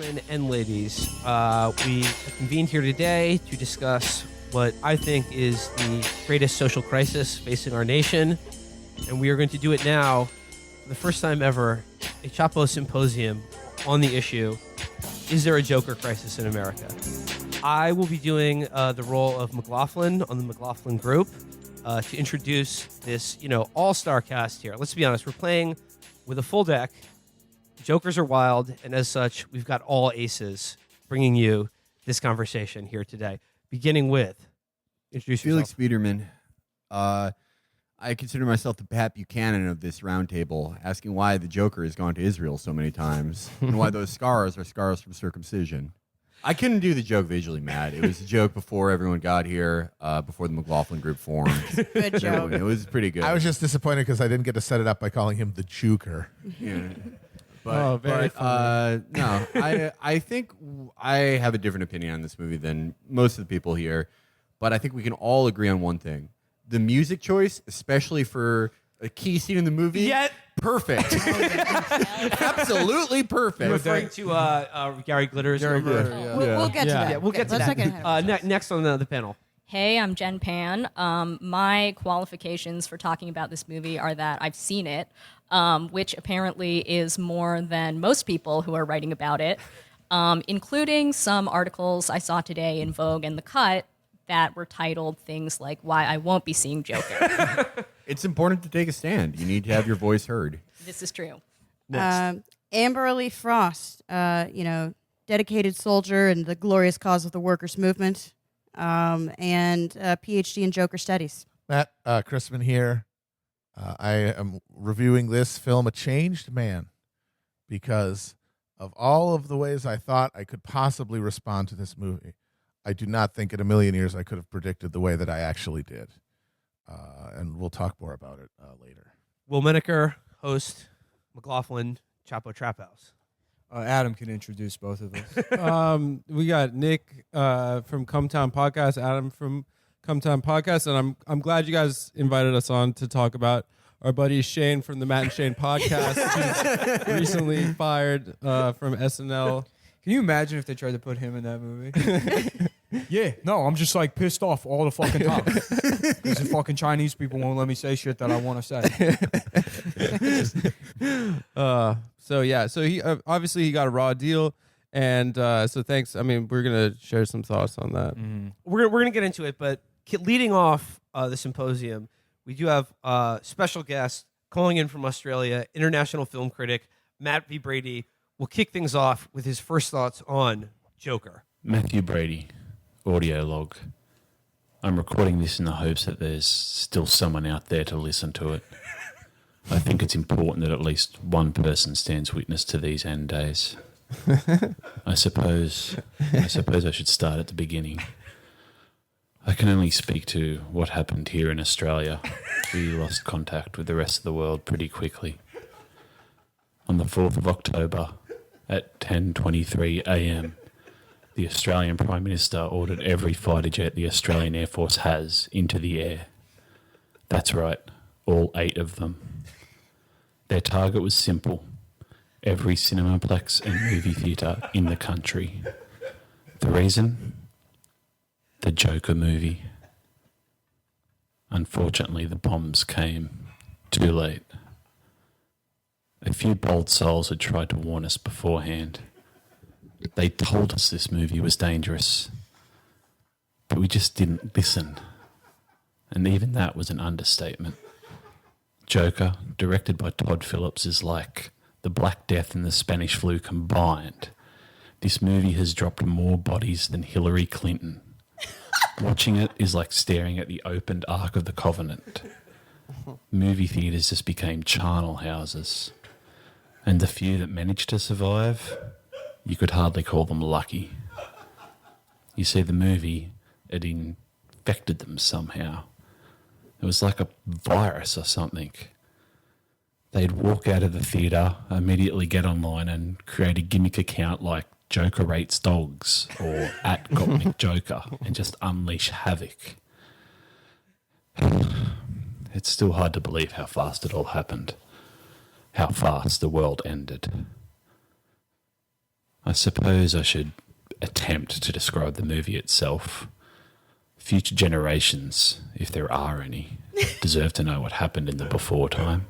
gentlemen and ladies, we have convened here today to discuss what I think is the greatest social crisis facing our nation, and we are going to do it now for the first time ever, a Chapo symposium on the issue, is there a Joker crisis in America? I will be doing the role of McLaughlin on the McLaughlin Group to introduce this, all-star cast here. Let's be honest, we're playing with a full deck. Jokers are wild, and as such, we've got all aces bringing you this conversation here today. Beginning with, introduce Felix yourself. Biederman. I consider myself the Pat Buchanan of this roundtable, asking why the Joker has gone to Israel so many times and why those scars are scars from circumcision. I couldn't do the joke visually, Matt. It was a joke before everyone got here, before the McLaughlin Group formed. Good joke. It was pretty good. I was just disappointed because I didn't get to set it up by calling him the Joker. Yeah. Very funny. No, I think I have a different opinion on this movie than most of the people here, but I think we can all agree on one thing. The music choice, especially for a key scene in the movie, perfect. Absolutely perfect. You're referring to Gary Glitter's number? Glitter, We'll get to that. Yeah, we'll get to Let's that. not get ahead of ourselves. Next on the panel. Hey, I'm Jen Pan. My qualifications for talking about this movie are that I've seen it, which apparently is more than most people who are writing about it, including some articles I saw today in Vogue and The Cut that were titled things like Why I Won't Be Seeing Joker. It's important to take a stand. You need to have your voice heard. This is true. Amberly Frost, dedicated soldier in the glorious cause of the workers' movement, and PhD in Joker studies. Matt Chrisman here. I am reviewing this film, A Changed Man, because of all of the ways I thought I could possibly respond to this movie. I do not think in a million years I could have predicted the way that I actually did. And we'll talk more about it later. Will Menaker, host, McLaughlin, Chapo Trap House. Adam can introduce both of us. We got Nick from Cumtown Podcast, Adam from Cumtown Podcast, and I'm glad you guys invited us on to talk about our buddy Shane from the Matt and Shane Podcast, who's recently fired from SNL. Can you imagine if they tried to put him in that movie? Yeah, no, I'm just like pissed off all the fucking time because the fucking Chinese people won't let me say shit that I want to say. So he obviously he got a raw deal, and so thanks. I mean, we're gonna share some thoughts on that. Mm-hmm. We're gonna get into it, but leading off the symposium, we do have special guest calling in from Australia, international film critic Matt V. Brady. Will kick things off with his first thoughts on Joker. Matthew Brady, audio log. I'm recording this in the hopes that there's still someone out there to listen to it. I think it's important that at least one person stands witness to these end days. I suppose I should start at the beginning. I can only speak to what happened here in Australia. We lost contact with the rest of the world pretty quickly. On the 4th of October, at 10:23 a.m., the Australian Prime Minister ordered every fighter jet the Australian Air Force has into the air. That's right, all 8 of them. Their target was simple: every cinemaplex and movie theatre in the country. The reason? The Joker movie. Unfortunately, the bombs came too late. A few bold souls had tried to warn us beforehand. They told us this movie was dangerous, but we just didn't listen. And even that was an understatement. Joker, directed by Todd Phillips, is like the Black Death and the Spanish flu combined. This movie has dropped more bodies than Hillary Clinton. Watching it is like staring at the opened Ark of the Covenant. Movie theatres just became charnel houses. And the few that managed to survive, you could hardly call them lucky. You see, the movie, it infected them somehow. It was like a virus or something. They'd walk out of the theatre, immediately get online and create a gimmick account like Joker Rates Dogs or @GotNickJoker and just unleash havoc. It's still hard to believe how fast it all happened. How fast the world ended. I suppose I should attempt to describe the movie itself. Future generations, if there are any, deserve to know what happened in the before time.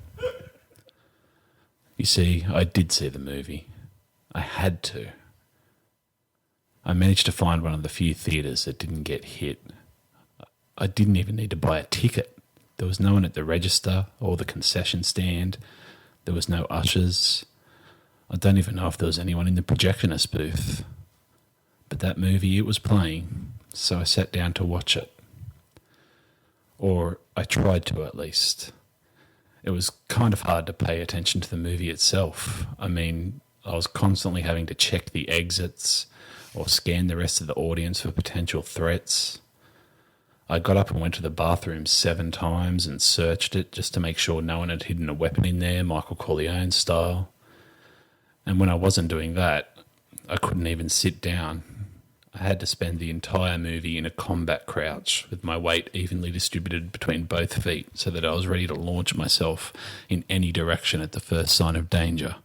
You see, I did see the movie. I had to. I managed to find one of the few theatres that didn't get hit. I didn't even need to buy a ticket. There was no one at the register or the concession stand. There was no ushers. I don't even know if there was anyone in the projectionist booth. But that movie, it was playing, so I sat down to watch it. Or I tried to, at least. It was kind of hard to pay attention to the movie itself. I mean, I was constantly having to check the exits or scan the rest of the audience for potential threats. I got up and went to the bathroom 7 times and searched it just to make sure no one had hidden a weapon in there, Michael Corleone style. And when I wasn't doing that, I couldn't even sit down. I had to spend the entire movie in a combat crouch with my weight evenly distributed between both feet so that I was ready to launch myself in any direction at the first sign of danger.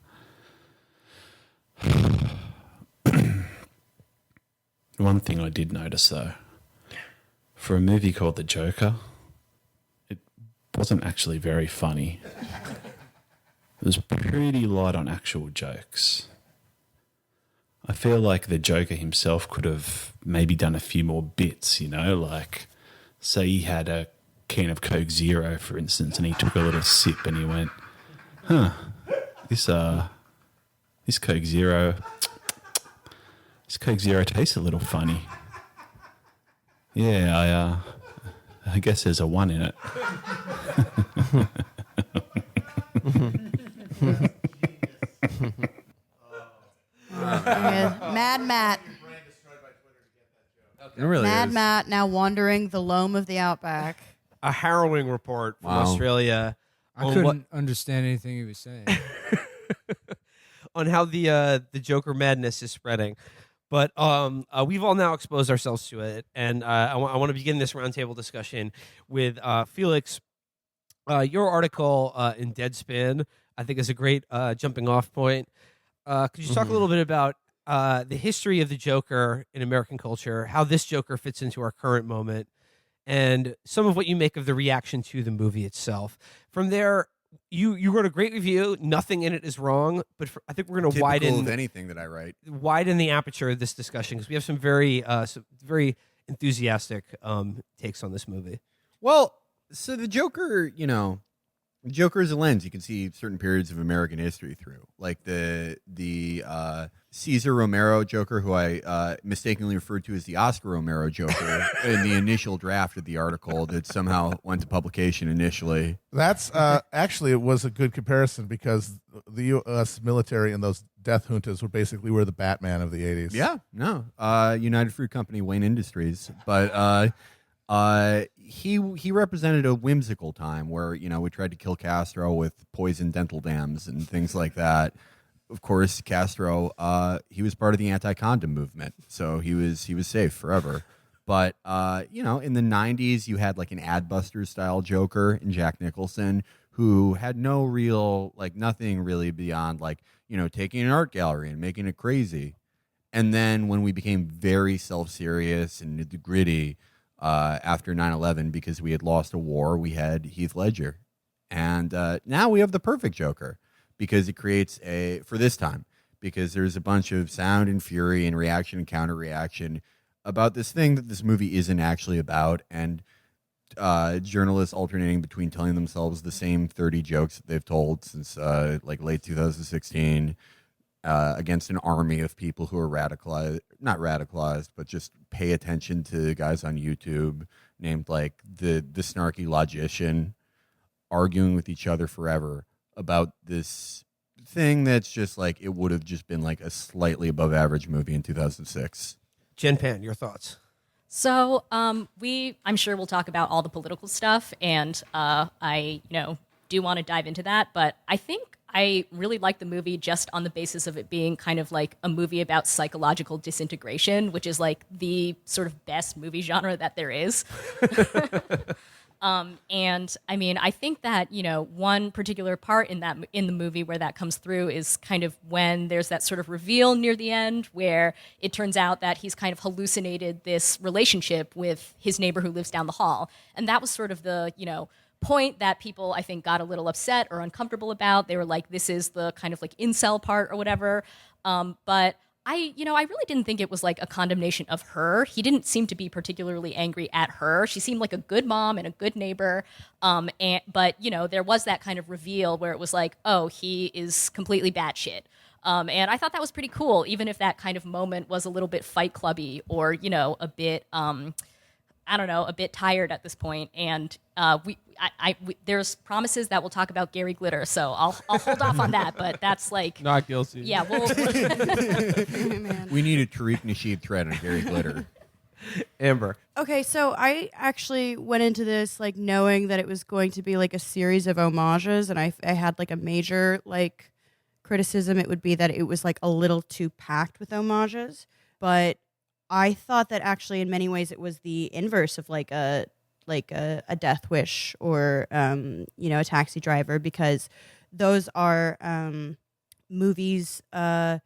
One thing I did notice, though, for a movie called The Joker, it wasn't actually very funny. It was pretty light on actual jokes. I feel like the Joker himself could have maybe done a few more bits, you know, like say he had a can of Coke Zero, for instance, and he took a little sip and he went, this Coke Zero tastes a little funny. Yeah, I guess there's a 1 in it. Mad Matt. It really Mad is. Matt now wandering the loam of the outback. A harrowing report from Wow. Australia I on couldn't understand anything he was saying. on how the Joker madness is spreading. But we've all now exposed ourselves to it, and I want to begin this roundtable discussion with Felix. Your article in Deadspin, I think, is a great jumping off point. Could you talk a little bit about the history of the Joker in American culture, how this Joker fits into our current moment, and some of what you make of the reaction to the movie itself? From there, you wrote a great review. Nothing in it is wrong, but I think we're going to Typical of anything that I write. widen the aperture of this discussion because we have some very enthusiastic takes on this movie. Well, so the Joker, the Joker is a lens you can see certain periods of American history through, like the Cesar Romero Joker, who I mistakenly referred to as the Oscar Romero Joker in the initial draft of the article that somehow went to publication initially. That's actually, it was a good comparison because the U.S. military and those death juntas were basically the Batman of the 80s. Yeah, no, United Fruit Company, Wayne Industries, but he represented a whimsical time where we tried to kill Castro with poison dental dams and things like that. Of course, Castro, he was part of the anti-condom movement, so he was safe forever. But in the 90s, you had like an Adbusters style Joker in Jack Nicholson, who had no real, nothing really beyond taking an art gallery and making it crazy. And then when we became very self-serious and gritty after 9/11, because we had lost a war, we had Heath Ledger. And now we have the perfect Joker, because it creates for this time, because there's a bunch of sound and fury and reaction and counter-reaction about this thing that this movie isn't actually about, and journalists alternating between telling themselves the same 30 jokes that they've told since late 2016 against an army of people who are not radicalized, but just pay attention to guys on YouTube named the snarky logician arguing with each other forever about this thing that's just it would have just been a slightly above average movie in 2006. Jen Pan, your thoughts? So I'm sure we'll talk about all the political stuff, and I do want to dive into that. But I think I really like the movie just on the basis of it being kind of like a movie about psychological disintegration, which is the sort of best movie genre that there is. And I mean, I think that, one particular part in the movie where that comes through is kind of when there's that sort of reveal near the end where it turns out that he's kind of hallucinated this relationship with his neighbor who lives down the hall. And that was sort of the, point that people, I think, got a little upset or uncomfortable about. They were like, this is the kind of like incel part or whatever. But I really didn't think it was like a condemnation of her. He didn't seem to be particularly angry at her. She seemed like a good mom and a good neighbor. But there was that kind of reveal where it was like, oh, he is completely batshit. And I thought that was pretty cool, even if that kind of moment was a little bit Fight Clubby or, a bit, a bit tired at this point. And there's promises that we'll talk about Gary Glitter, so I'll hold off on that. But that's like Not guilty. Yeah, we'll We need a Tariq Nasheed thread on Gary Glitter. Amber. Okay, so I actually went into this like knowing that it was going to be like a series of homages, and I had like a major like criticism. It would be that it was like a little too packed with homages, but I thought that actually in many ways it was the inverse of like a Death Wish or a Taxi Driver, because those are movies that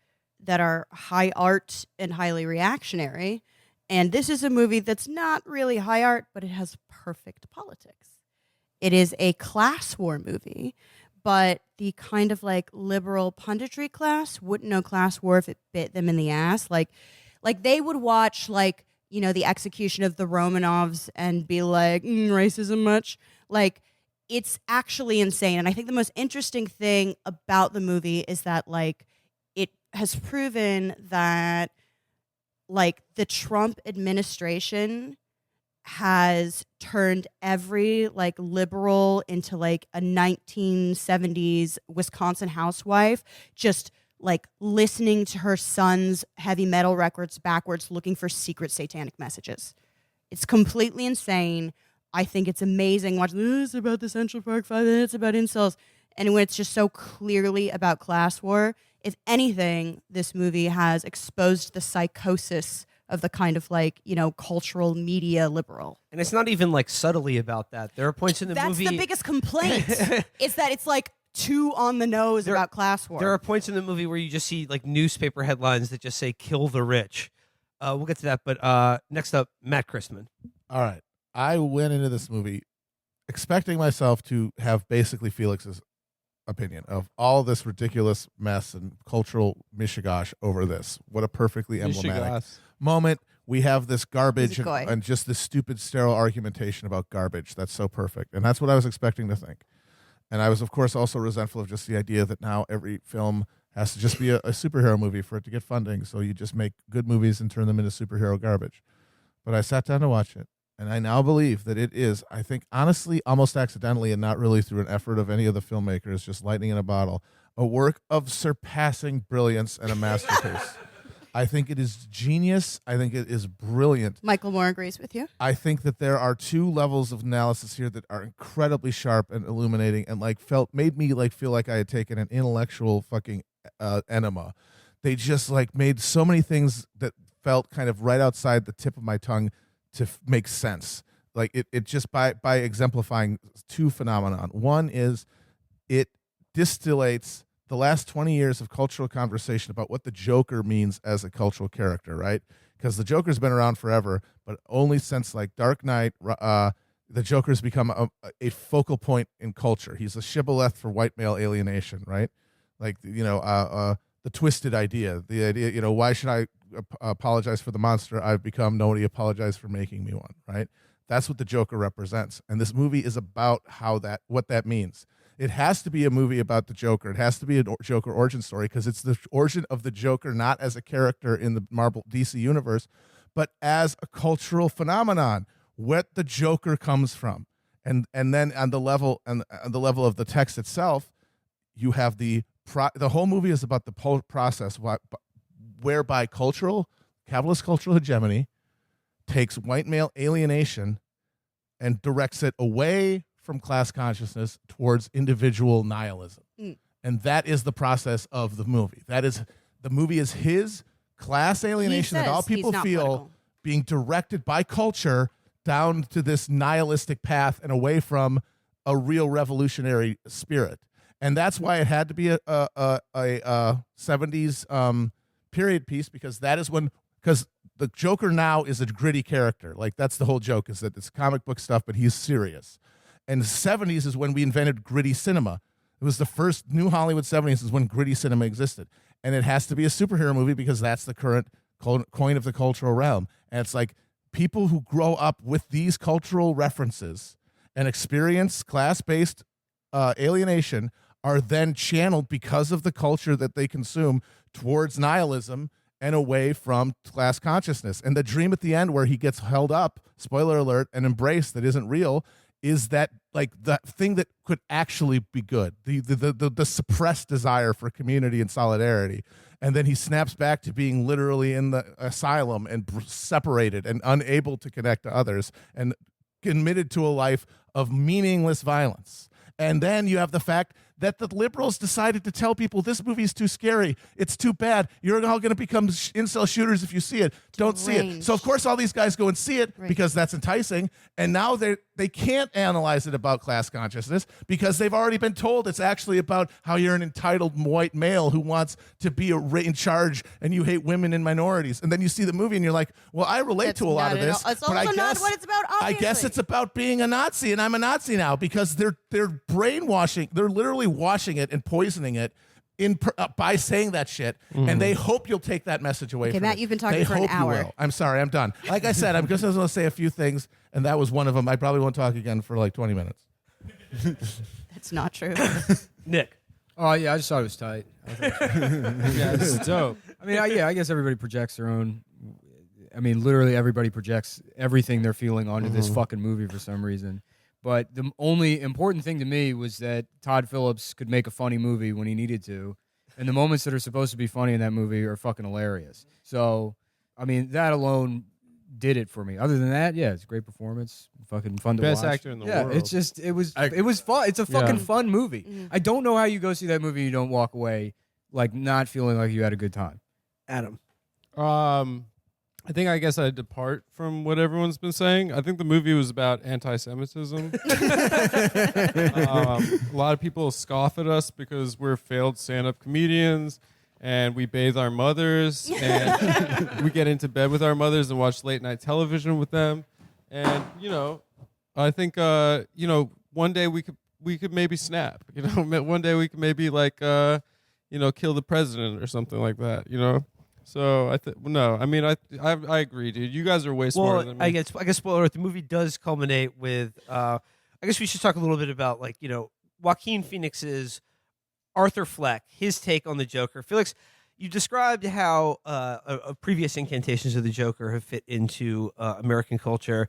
are high art and highly reactionary, and this is a movie that's not really high art, but it has perfect politics. It is a class war movie, but the kind of like liberal punditry class wouldn't know class war if it bit them in the ass. Like they would watch like the execution of the Romanovs and be like, racism much? Like, it's actually insane. And I think the most interesting thing about the movie is that, like, it has proven that, like, the Trump administration has turned every, like, liberal into, like, a 1970s Wisconsin housewife, just like listening to her son's heavy metal records backwards, looking for secret satanic messages. It's completely insane. I think it's amazing watching this about the Central Park 5 minutes about incels. And when it's just so clearly about class war, if anything, this movie has exposed the psychosis of the kind of like, cultural media liberal. And it's not even like subtly about that. There are points in the movie. That's the biggest complaint. Is that it's like too on the nose about class war. There are points in the movie where you just see like newspaper headlines that just say "kill the rich." We'll get to that, but next up, Matt Christman. All right. I went into this movie expecting myself to have basically Felix's opinion of all this ridiculous mess and cultural mishigash over this. What a perfectly emblematic moment. We have this garbage and just this stupid, sterile argumentation about garbage. That's so perfect. And that's what I was expecting to think. And I was, of course, also resentful of just the idea that now every film has to just be a superhero movie for it to get funding. So you just make good movies and turn them into superhero garbage. But I sat down to watch it, and I now believe that it is, I think, honestly, almost accidentally and not really through an effort of any of the filmmakers, just lightning in a bottle, a work of surpassing brilliance and a masterpiece. I think it is genius. I think it is brilliant. Michael Moore agrees with you. I think that there are two levels of analysis here that are incredibly sharp and illuminating, and made me feel like I had taken an intellectual fucking enema. They just made so many things that felt kind of right outside the tip of my tongue to make sense. Like it just by exemplifying two phenomenon. One is it distillates the last 20 years of cultural conversation about what the Joker means as a cultural character, right? Because the Joker's been around forever, but only since Dark Knight, the Joker's become a focal point in culture. He's a shibboleth for white male alienation, right? The twisted idea, the idea, why should I apologize for the monster I've become? Nobody apologized for making me one, right? That's what the Joker represents. And this movie is about what that means. It has to be a movie about the Joker. It has to be a Joker origin story because it's the origin of the Joker, not as a character in the Marvel DC universe, but as a cultural phenomenon, what the Joker comes from. And then on the level of the text itself, you have the whole movie is about the process whereby capitalist cultural hegemony takes white male alienation and directs it away from class consciousness towards individual nihilism. And that is the process of the movie. The movie is his class alienation that all people feel being directed by culture down to this nihilistic path and away from a real revolutionary spirit. And that's why it had to be a 70s period piece, because that is when, because the Joker now is a gritty character. Like, that's the whole joke, is that it's comic book stuff, but he's serious. And the 70s is when we invented gritty cinema. It was the first new Hollywood 70s is when gritty cinema existed. And it has to be a superhero movie because that's the current coin of the cultural realm. And it's like people who grow up with these cultural references and experience class-based alienation are then channeled because of the culture that they consume towards nihilism and away from class consciousness. And the dream at the end where he gets held up, spoiler alert, and embraced that isn't real, is that like the thing that could actually be good, the suppressed desire for community and solidarity. And then he snaps back to being literally in the asylum and separated and unable to connect to others and committed to a life of meaningless violence. And then you have the fact that the liberals decided to tell people this movie is too scary. It's too bad. You're all going to become incel shooters if you see it. Don't see it. So, of course, all these guys go and see it because that's enticing. And now they can't analyze it about class consciousness because they've already been told it's actually about how you're an entitled white male who wants to be in charge and you hate women and minorities. And then you see the movie and you're like, well, I relate to a lot of this. It's also not what it's about, obviously. I guess it's about being a Nazi, and I'm a Nazi now because they're brainwashing. They're literally washing it and poisoning it by saying that shit, and they hope you'll take that message away from Matt, it. you've been talking they for an hope hour. You will. I'm sorry, I'm done. Like I said, I'm just going to say a few things, and that was one of them. I probably won't talk again for like 20 minutes. That's not true. Nick. Oh yeah, I just thought it was tight. Yeah, this is dope. I mean, I guess everybody projects their own. I mean, literally everybody projects everything they're feeling onto this fucking movie for some reason. But the only important thing to me was that Todd Phillips could make a funny movie when he needed to. And the moments that are supposed to be funny in that movie are fucking hilarious. So, I mean, that alone did it for me. Other than that, yeah, it's a great performance. Fucking fun to watch. Best actor in the world. It's just, it was fun. It's a fucking fun movie. I don't know how you go see that movie and you don't walk away like not feeling like you had a good time. Adam. I think I guess I depart from what everyone's been saying. I think the movie was about anti-Semitism. A lot of people scoff at us because we're failed stand-up comedians and we bathe our mothers and we get into bed with our mothers and watch late-night television with them. And, I think, one day we could maybe snap. One day we could maybe like, kill the president or something like that, So I agree, dude. You guys are way smarter than me. I guess spoiler alert, the movie does culminate with I guess we should talk a little bit about Joaquin Phoenix's Arthur Fleck, his take on the Joker. Felix, you described how previous incantations of the Joker have fit into American culture.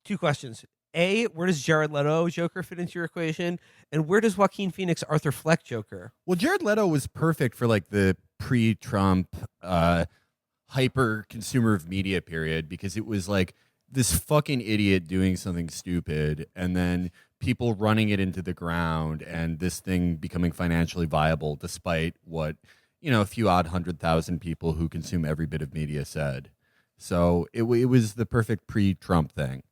Two questions. A, where does Jared Leto Joker fit into your equation? And where does Joaquin Phoenix Arthur Fleck Joker? Well, Jared Leto was perfect for like the pre-Trump hyper consumer of media period because it was like this fucking idiot doing something stupid and then people running it into the ground and this thing becoming financially viable despite what, a few odd 100,000 people who consume every bit of media said. So it was the perfect pre-Trump thing.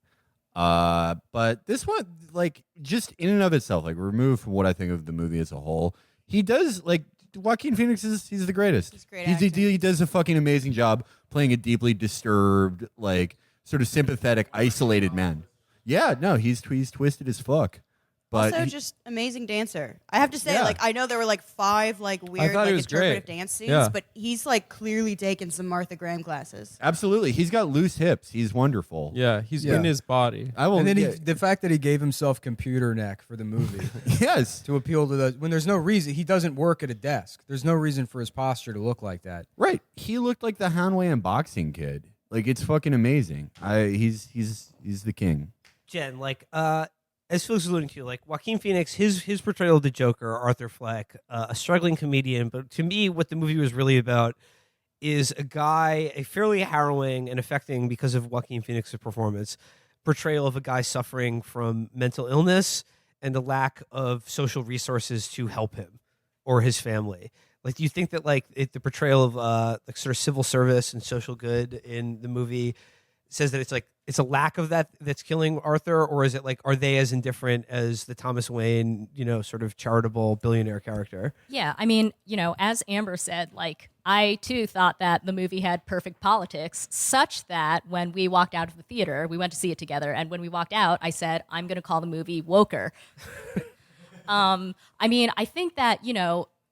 But this one, like, just in and of itself, like, removed from what I think of the movie as a whole, he does, like, Joaquin Phoenix he's the greatest. He's great actor. He does a fucking amazing job playing a deeply disturbed, like, sort of sympathetic, isolated man. Yeah, no, he's twisted as fuck. But also, just amazing dancer. I have to say, I know there were like 5 weird, thought he was interpretive great. dance scenes, Yeah. but he's like clearly taken some Martha Graham classes. absolutely, he's got loose hips. He's wonderful. Yeah, he's Yeah. in his body. I will. And then the fact that he gave himself computer neck for the movie yes, to appeal to when there's no reason, he doesn't work at a desk. There's no reason for his posture to look like that. right. He looked like the Hanway unboxing kid. Like it's fucking amazing. He's the king. Jen, as Felix was alluding to, Joaquin Phoenix, his portrayal of the Joker, Arthur Fleck, a struggling comedian. But to me, what the movie was really about is a fairly harrowing and affecting, because of Joaquin Phoenix's performance, portrayal of a guy suffering from mental illness and the lack of social resources to help him or his family. Do you think that the portrayal of sort of civil service and social good in the movie says that it's a lack of that that's killing Arthur, or is it like, are they as indifferent as the Thomas Wayne, sort of charitable billionaire character? Yeah, I mean, as Amber said, like, I too thought that the movie had perfect politics, such that when we walked out of the theater, we went to see it together, and when we walked out, I said, I'm going to call the movie Woker. I mean, I think that,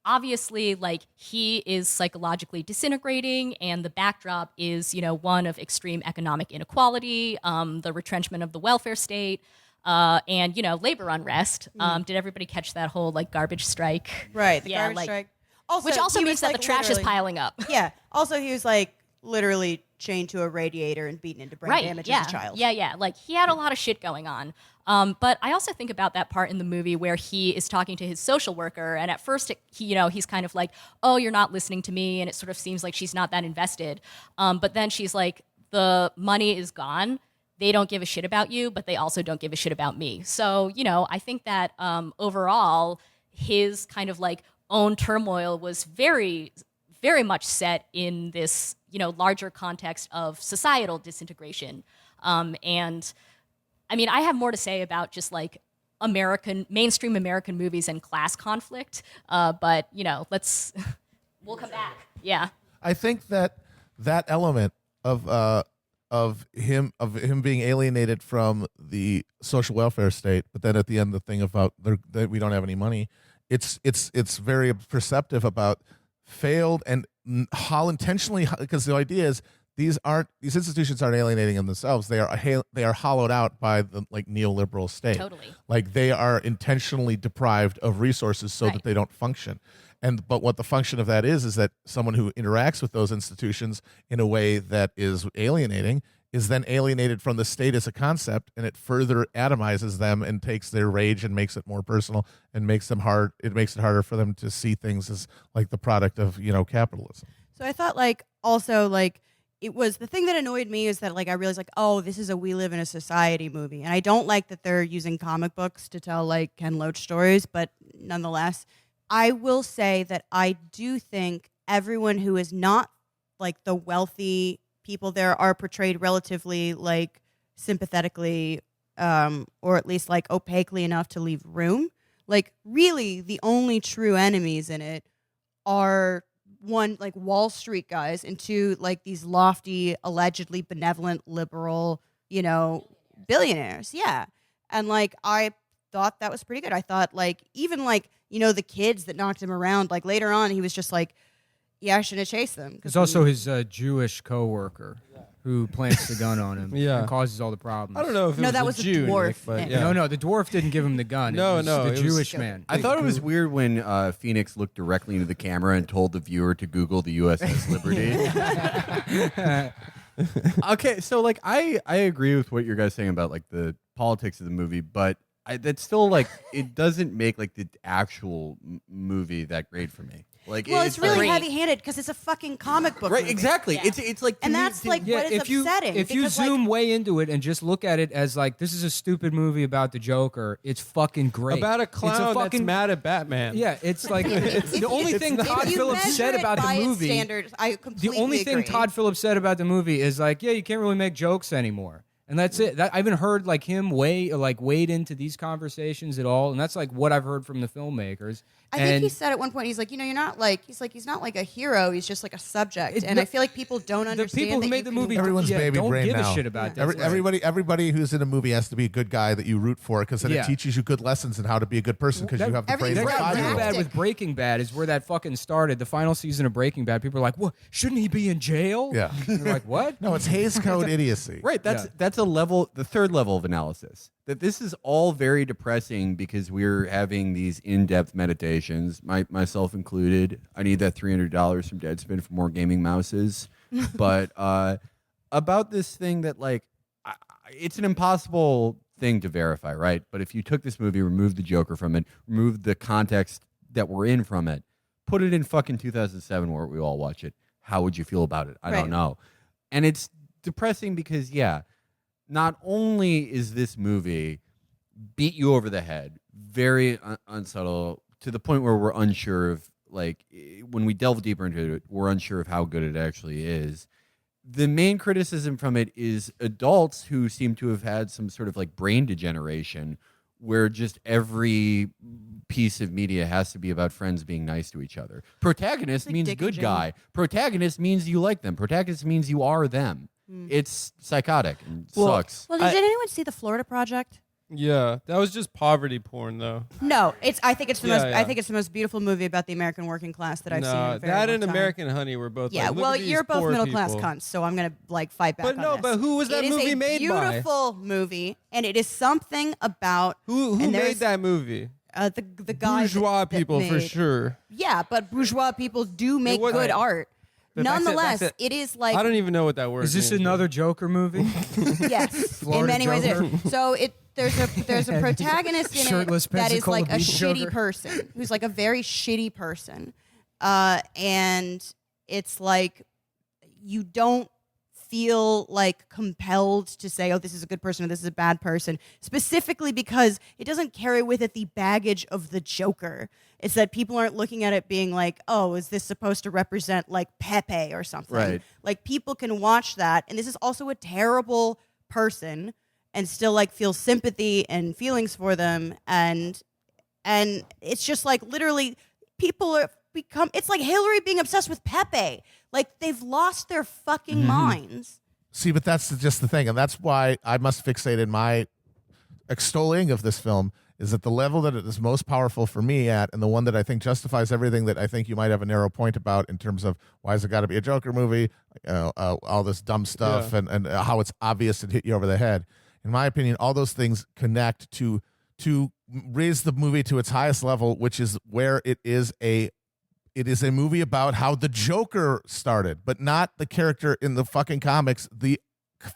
obviously, like, he is psychologically disintegrating, and the backdrop is, one of extreme economic inequality, the retrenchment of the welfare state, and, labor unrest. Did everybody catch that whole, like, garbage strike? Right, the Yeah, garbage like- strike. Also, Which also he means was, that like, the trash is literally- piling up. Yeah. Also, he was like literally chained to a radiator and beaten into brain damage yeah. as a child. Yeah. Like, he had a lot of shit going on. But I also think about that part in the movie where he is talking to his social worker, and at first, he's kind of like, "Oh, you're not listening to me," and it sort of seems like she's not that invested. But then she's like, "The money is gone. They don't give a shit about you, but they also don't give a shit about me." So, I think that overall, his kind of like own turmoil was very, very much set in this, larger context of societal disintegration. And I mean, I have more to say about just like mainstream American movies and class conflict. But we'll come back. Yeah. I think that element of him being alienated from the social welfare state, but then at the end the thing about that we don't have any money, it's very perceptive about failed and how intentionally, because the idea is these institutions aren't alienating in themselves. They are hollowed out by the like neoliberal state. Totally. Like they are intentionally deprived of resources so that they don't function. But what the function of that is that someone who interacts with those institutions in a way that is alienating is then alienated from the state as a concept, and it further atomizes them and takes their rage and makes it more personal and makes it harder for them to see things as like the product of, capitalism. So I thought like also like it was the thing that annoyed me is that like I realized like, oh, this is a We Live in a Society movie. And I don't like that they're using comic books to tell like Ken Loach stories, but nonetheless, I will say that I do think everyone who is not like the wealthy people there are portrayed relatively like sympathetically, or at least like opaquely enough to leave room. Like really the only true enemies in it are one, like Wall Street guys, and two, like these lofty, allegedly benevolent, liberal, billionaires. Yeah. And like I thought that was pretty good. I thought like even like, the kids that knocked him around, like later on he was just like, yeah, I should have chased them. There's also his Jewish coworker who plants the gun on him Yeah. and causes all the problems. I don't know if it No, was that a was a Jew, dwarf, Nick, but Nick. yeah. No, the dwarf didn't give him the gun. No, it was no, the it was- Jewish man. I thought it was weird when Phoenix looked directly into the camera and told the viewer to Google the USS Liberty. Okay, so like I agree with what you guys saying about like the politics of the movie, but that's still like it doesn't make like the actual movie that great for me. Like Well, it's really like- heavy-handed because it's a fucking comic book right, movie. exactly. Yeah. It's like to And me, that's like Yeah, what is if you upsetting. if you because, like, zoom way into it and just look at it as like this is a stupid movie about the Joker, it's fucking great. About a It's clown fucking, that's mad at Batman. Yeah, it's like the only thing if Todd you Phillips measure said it about by the its movie. standards, I The completely only thing agree. Todd Phillips said about the movie is like, yeah, you can't really make jokes anymore. And that's it. I haven't heard like him wade into these conversations at all. And that's like what I've heard from the filmmakers. I think And he said at one point, he's like, you're not like, he's not like a hero. He's just like a subject. And I feel like people don't the understand people that who made you the can- movie Everyone's baby don't brain give now. a shit about that. Everybody who's in a movie has to be a good guy that you root for because then Yeah. it teaches you good lessons and how to be a good person because you have the brain everything's of a That got real 5-year-old. bad with Breaking Bad is where that fucking started. The final season of Breaking Bad, people are like, "What? Shouldn't he be in jail?" Yeah. And they're like, "What?" No, it's Hays Code idiocy. right. That's a level, the third level of analysis. That this is all very depressing because we're having these in-depth meditations, myself included. I need that $300 from Deadspin for more gaming mouses. But about this thing that like it's an impossible thing to verify, right? But if you took this movie, removed the Joker from it, removed the context that we're in from it, put it in fucking 2007 where we all watch it, how would you feel about it? I Right. don't know. And it's depressing because not only is this movie beat you over the head, very unsubtle, to the point where we're unsure of, like, when we delve deeper into it, we're unsure of how good it actually is. the main criticism from it is adults who seem to have had some sort of like brain degeneration where just every piece of media has to be about friends being nice to each other. Protagonist like means Dick and good Jane. guy. Protagonist means you like them. Protagonist means you are them. It's psychotic and sucks. Well, did anyone see the Florida Project? Yeah, that was just poverty porn, though. No, I think it's the Yeah, most. yeah. I think it's the most beautiful movie about the American working class that I've seen. In No, a very that long and time. American Honey were both. Yeah, like, look well, at these you're both poor middle class people. cunts, so I'm gonna like fight back. But on no, this. but who was that It is movie a made by? beautiful movie, and it is something about Who and there made is, that movie? the guy Bourgeois that people for made- sure. Yeah, but bourgeois people do make was- good art. But back to- Nonetheless, back to- it is like I don't even know what that word Is this means. another Joker movie? yes, in Florida many ways. Joker? It is. So there's a protagonist in Shirtless it that is Pensacola like a Beach shitty Joker. person who's like a very shitty person, and it's like you don't feel like compelled to say, oh, this is a good person or this is a bad person, specifically because it doesn't carry with it the baggage of the Joker. It's that people aren't looking at it being like, oh, is this supposed to represent like Pepe or something? Right. Like people can watch that, and this is also a terrible person and still like feel sympathy and feelings for them, and it's just like literally people are become. It's like Hillary being obsessed with Pepe. Like they've lost their fucking minds. See, but that's just the thing, and that's why I must fixate in my extolling of this film is at the level that it is most powerful for me at, and the one that I think justifies everything that I think you might have a narrow point about in terms of why has it got to be a Joker movie, all this dumb stuff, and how it's obvious and hit you over the head. In my opinion, all those things connect to raise the movie to its highest level, which is where it is a movie about how the Joker started, but not the character in the fucking comics, the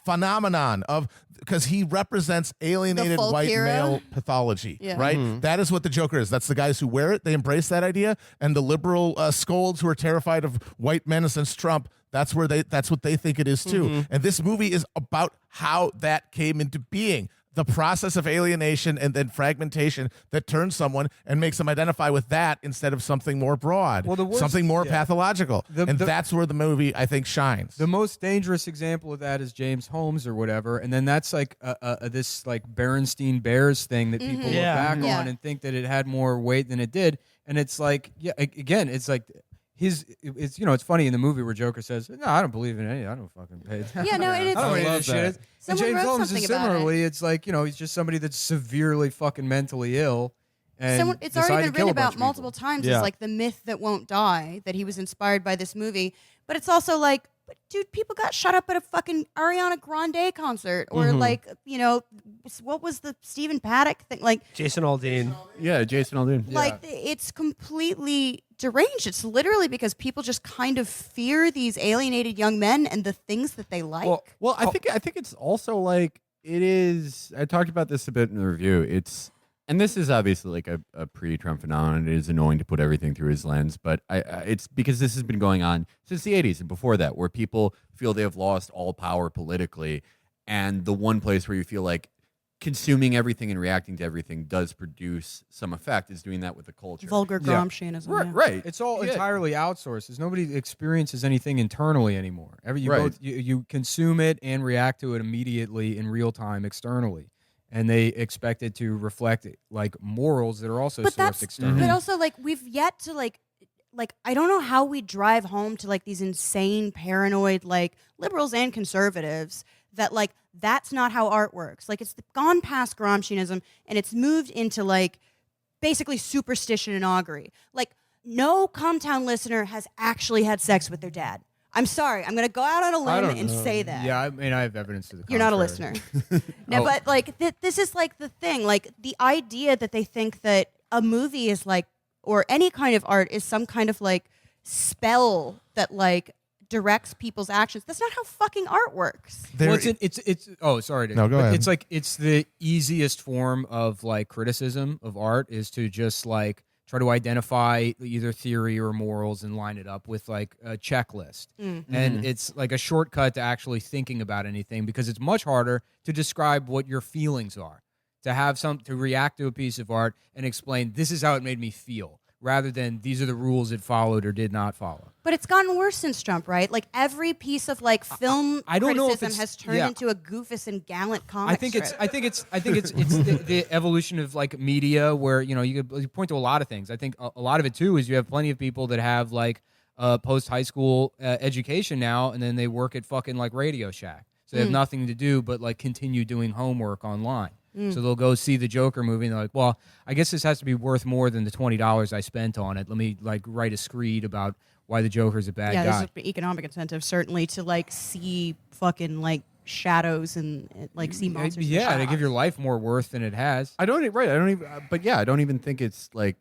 phenomenon of, because he represents alienated folk white hero? male pathology, Yeah. right? That is what the Joker is. That's the guys who wear it. They embrace that idea. And the liberal scolds who are terrified of white men since Trump, that's what they think it is too. And this movie is about how that came into being. The process of alienation and then fragmentation that turns someone and makes them identify with that instead of something more broad, Well, the worst- something more yeah. pathological. And that's where the movie, I think, shines. The most dangerous example of that is James Holmes or whatever, and then that's like this like Berenstein Bears thing that people look Yeah. back Yeah. on and think that it had more weight than it did, and it's like, yeah, again, it's like it's it's funny in the movie where Joker says, "No, I don't believe in any. I don't fucking pay attention. Yeah, no, and it's I don't know what love this shit that. is." And Someone James wrote Holmes something is about it. similarly, it's like he's just somebody that's severely fucking mentally ill. And It's decided already to been kill written a bunch about of multiple people. times Yeah. as like the myth that won't die, that he was inspired by this movie. But it's also like, but dude, people got shut up at a fucking Ariana Grande concert, or like, what was the Stephen Paddock thing? Like, Jason Aldean. Yeah, Jason Aldean. like it's completely deranged. It's literally because people just kind of fear these alienated young men and the things that they like. Well, I think it's also like it is. I talked about this a bit in the review. And this is obviously like a pre-Trump phenomenon. It is annoying to put everything through his lens, but it's because this has been going on since the 80s and before that, where people feel they have lost all power politically, and the one place where you feel like consuming everything and reacting to everything does produce some effect is doing that with the culture. Vulgar Yeah. Gramscianism. Right, yeah. right. It's all Yeah. entirely outsourced. Nobody experiences anything internally anymore. You Right. you consume it and react to it immediately in real time externally, and they expect it to reflect like morals that are also But sourced that's externally. but also like we've yet to like I don't know how we drive home to like these insane paranoid like liberals and conservatives that like that's not how art works. Like it's gone past Gramscianism and it's moved into like basically superstition and augury. Like no Comtown listener has actually had sex with their dad. I'm sorry. I'm going to go out on a I limb don't and know. say that. Yeah, I mean, I have evidence to the You're not a contrary. listener. No, but like this is like the thing. Like the idea that they think that a movie is like, or any kind of art is some kind of like spell that like directs people's actions. That's not how fucking art works. Well, it's oh, sorry. No, go but ahead. It's like it's the easiest form of like criticism of art is to just like try to identify either theory or morals and line it up with like a checklist. And it's like a shortcut to actually thinking about anything because it's much harder to describe what your feelings are. To react to a piece of art and explain this is how it made me feel, rather than these are the rules it followed or did not follow. But it's gotten worse since Trump, right? Like every piece of like film I don't know if criticism it's- has turned yeah. into a Goofus and Gallant comic I think it's strip. the evolution of like media where you point to a lot of things. I think a lot of it too is you have plenty of people that have like post high school education now, and then they work at fucking like Radio Shack, so they have nothing to do but like continue doing homework online. So they'll go see the Joker movie and they're like, well, I guess this has to be worth more than the $20 I spent on it. Let me like write a screed about why the Joker's a bad Yeah, guy. there's an economic incentive certainly to like see fucking like shadows and like see monsters. in Yeah, to shadows. give your life more worth than it has. I don't even think it's like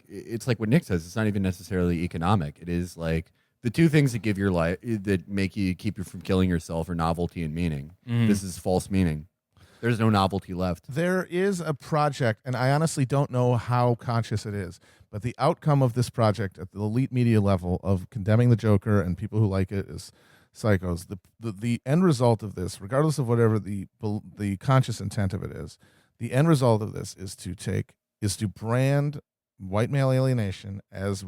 what Nick says. It's not even necessarily economic. It is like the two things that give your life that make you keep you from killing yourself are novelty and meaning. This is false meaning. There's no novelty left. There is a project, and I honestly don't know how conscious it is, but the outcome of this project at the elite media level of condemning the Joker and people who like it as psychos, the end result of this, regardless of whatever the conscious intent of it is, the end result of this is to brand white male alienation as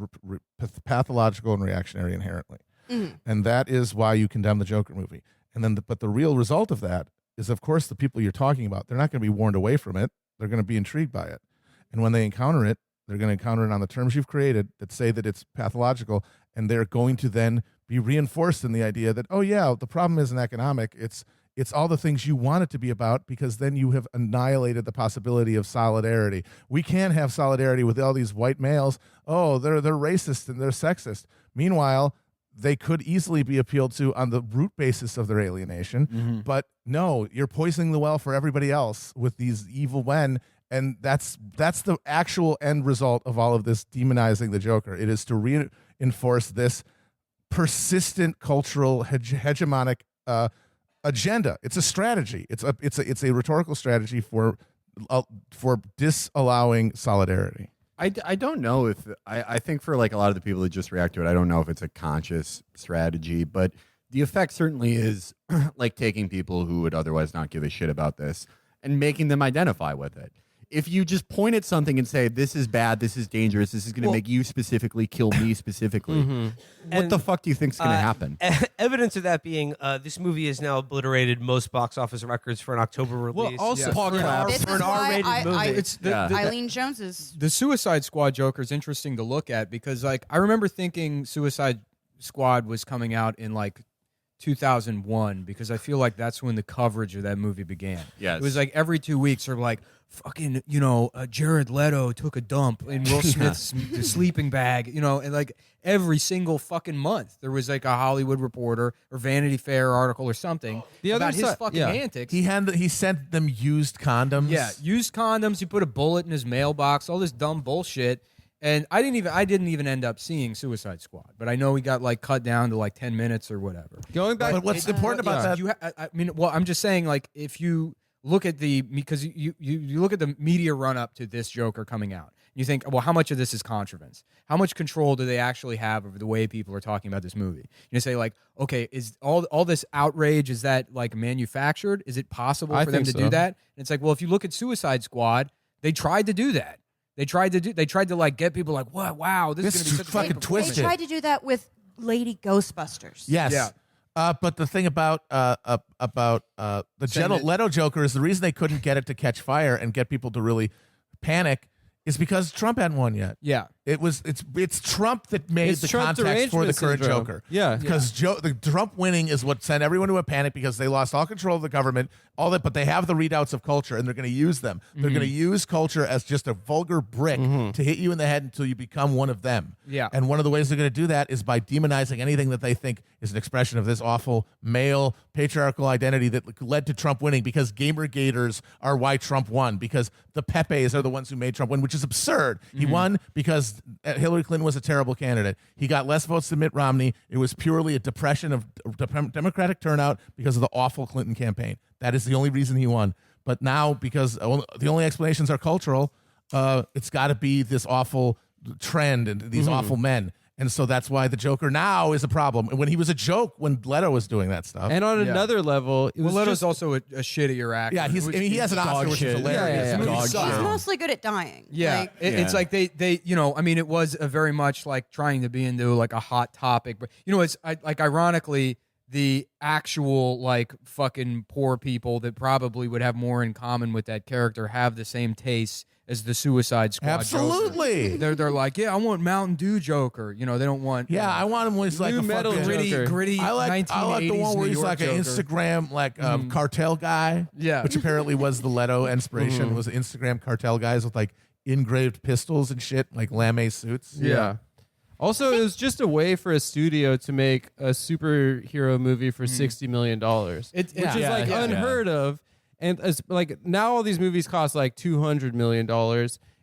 pathological and reactionary inherently. And that is why you condemn the Joker movie. And then, but the real result of that is, of course, the people you're talking about, they're not going to be warned away from it. They're going to be intrigued by it. And when they encounter it, they're going to encounter it on the terms you've created that say that it's pathological. And they're going to then be reinforced in the idea that, oh, yeah, the problem isn't economic. It's all the things you want it to be about, because then you have annihilated the possibility of solidarity. We can't have solidarity with all these white males. Oh, they're racist and they're sexist. Meanwhile, they could easily be appealed to on the root basis of their alienation. But no, you're poisoning the well for everybody else with these evil men. And that's the actual end result of all of this demonizing the Joker. It is to reinforce this persistent cultural hegemonic agenda. It's a strategy. It's a rhetorical strategy for disallowing solidarity. I don't know if I think for like a lot of the people that just react to it, I don't know if it's a conscious strategy, but the effect certainly is like taking people who would otherwise not give a shit about this and making them identify with it. If you just point at something and say, this is bad, this is dangerous, this is going to make you specifically kill me specifically, what And, the fuck do you think is going to happen? Evidence of that being this movie has now obliterated most box office records for an October release. also- for an R- This for is an why R-rated movie. It's the, Yeah. the- Eileen Jones is the Suicide Squad Joker is interesting to look at because, like, I remember thinking Suicide Squad was coming out in like 2001 because I feel like that's when the coverage of that movie began. Yes. It was like every 2 weeks, or like fucking, Jared Leto took a dump in Will Smith's sleeping bag, and like every single fucking month there was like a Hollywood Reporter or Vanity Fair article or something The other about his side- fucking yeah. antics. He sent them used condoms. Yeah, used condoms. He put a bullet in his mailbox. All this dumb bullshit. And I didn't even end up seeing Suicide Squad, but I know he got like cut down to like 10 minutes or whatever. Going back, But what's important about that? I'm just saying, like, if you look at because you look at the media run up to this Joker coming out, you think, well, how much of this is contrivance? How much control do they actually have over the way people are talking about this movie? You say, like, okay, is all this outrage, is that like manufactured? Is it possible I for them to think do so. that? And it's like, well, if you look at Suicide Squad, they tried to do that. They tried to like get people like, what? Wow, this This is going to be is such a fucking great twisted. They performance. tried to do that with Lady Ghostbusters. Yes. Yeah. But the thing about the Jared Leto Joker is the reason they couldn't get it to catch fire and get people to really panic is because Trump hadn't won yet. Yeah. It's Trump that made It's the Trump context for the derangement current syndrome. Joker. Yeah. Because the Trump winning is what sent everyone to a panic because they lost all control of the government, all that, but they have the readouts of culture and they're going to use them. They're going to use culture as just a vulgar brick to hit you in the head until you become one of them. Yeah. And one of the ways they're going to do that is by demonizing anything that they think is an expression of this awful male patriarchal identity that led to Trump winning, because Gamergaters are why Trump won, because the Pepes are the ones who made Trump win, which is absurd. He won because Hillary Clinton was a terrible candidate. He got less votes than Mitt Romney. It was purely a depression of Democratic turnout because of the awful Clinton campaign. That is the only reason he won. But now, because the only explanations are cultural, it's got to be this awful trend and these awful men. And so that's why the Joker now is a problem. And when he was a joke, when Leto was doing that stuff. And on Yeah. another level, it was Leto's just, also a shittier actor. Yeah, he has an Oscar, which is shit. hilarious. Yeah, The movie Dog sucks. He's shit. mostly good at dying. Yeah, Like, it's like they, you know, I mean, it was a very much like trying to be into like a hot topic, but you know, it's like ironically, the actual like fucking poor people that probably would have more in common with that character have the same tastes as the Suicide Squad. Absolutely. Joker. They're like, yeah, I want Mountain Dew Joker. You know, they don't want. Yeah, I want him when he's like New a metal fucking Joker. gritty. I like the 1980s one where New he's York like an Joker. Instagram like cartel guy. Yeah. Which apparently was the Leto inspiration, was Instagram cartel guys with like engraved pistols and shit, like lame suits. yeah. Also, it was just a way for a studio to make a superhero movie for $60 million, which is like unheard of. And as, like now, all these movies cost like $200 million,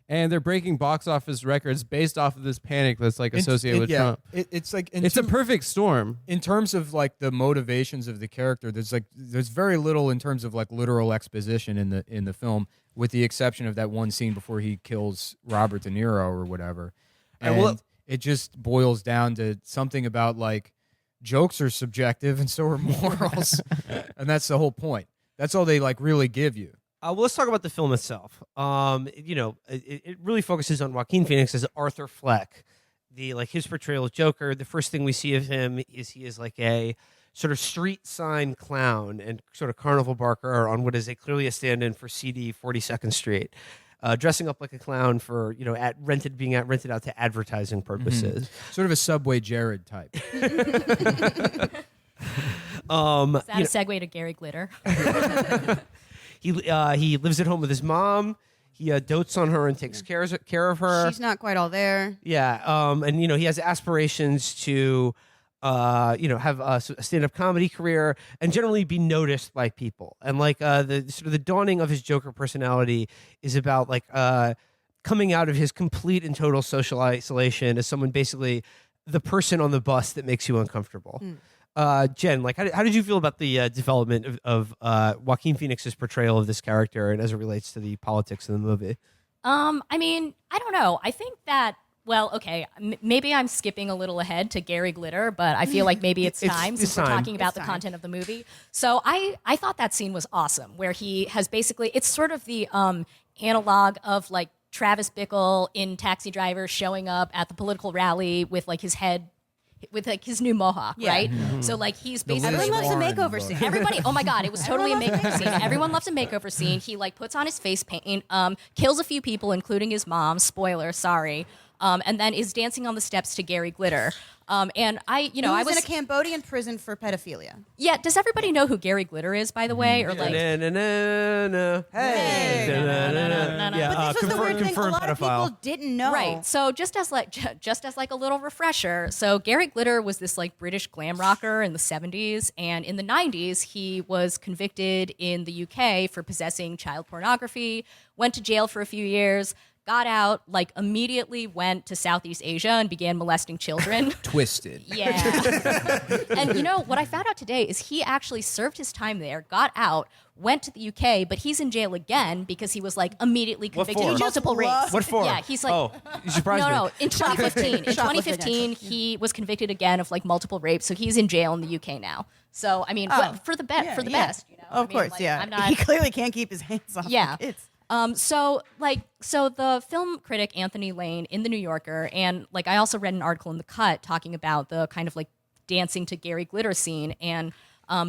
and they're breaking box office records based off of this panic that's like associated with Trump. It's like It's a perfect storm. in terms of like the motivations of the character. There's very little in terms of like literal exposition in the film, with the exception of that one scene before he kills Robert De Niro or whatever. And it just boils down to something about like jokes are subjective and so are morals, and that's the whole point. That's all they like really give you. Well, let's talk about the film itself. You know, it really focuses on Joaquin Phoenix as Arthur Fleck, his portrayal of Joker. The first thing we see of him is he is like a sort of street sign clown and sort of carnival barker on what is clearly a stand-in for CD 42nd Street, dressing up like a clown for being rented out to advertising purposes. Sort of a Subway Jared type. Is that a segue to Gary Glitter? He lives at home with his mom. He dotes on her and takes care of her. she's not quite all there. Yeah, and he has aspirations to, have a stand-up comedy career and generally be noticed by people. And like the sort of the dawning of his Joker personality is about like coming out of his complete and total social isolation as someone basically the person on the bus that makes you uncomfortable. Jen, like, how did you feel about the development of Joaquin Phoenix's portrayal of this character and as it relates to the politics in the movie? I mean, I don't know. I think that, well, okay, maybe I'm skipping a little ahead to Gary Glitter, but I feel like maybe it's time since we're talking about the content of the movie. So I thought that scene was awesome, where he has basically, it's sort of the analog of like Travis Bickle in Taxi Driver showing up at the political rally with like his head, with like his new mohawk, right? So like he's basically Everyone loves a makeover scene. Everybody, oh my God, it was totally a makeover scene. Everyone loves a makeover scene. He like puts on his face paint, kills a few people, including his mom. Spoiler, sorry. And then is dancing on the steps to Gary Glitter. And I was was in a Cambodian prison for pedophilia. Yeah. Does everybody know who Gary Glitter is, by the way? Or like, Hey. But this was the weird thing. A confirmed lot of pedophile. people didn't know. right. So just as like a little refresher, so Gary Glitter was this like British glam rocker in the 70s, and in the 90s he was convicted in the UK for possessing child pornography. Went to jail for a few years. Got out, like immediately went to Southeast Asia and began molesting children. Twisted. Yeah. And you know, what I found out today is he actually served his time there, got out, went to the UK, but he's in jail again because he was like immediately convicted for? of multiple rapes. What for? Yeah, he's like, you surprised me. no, in 2015. In Shoplifting. 2015, he was convicted again of like multiple rapes, so he's in jail in the UK now. So I mean, for the best, you know. Of course, like, yeah. I'm not, He clearly can't keep his hands off Yeah. the kids. So the film critic Anthony Lane in the New Yorker, and like I also read an article in The Cut talking about the kind of like dancing to Gary Glitter scene, and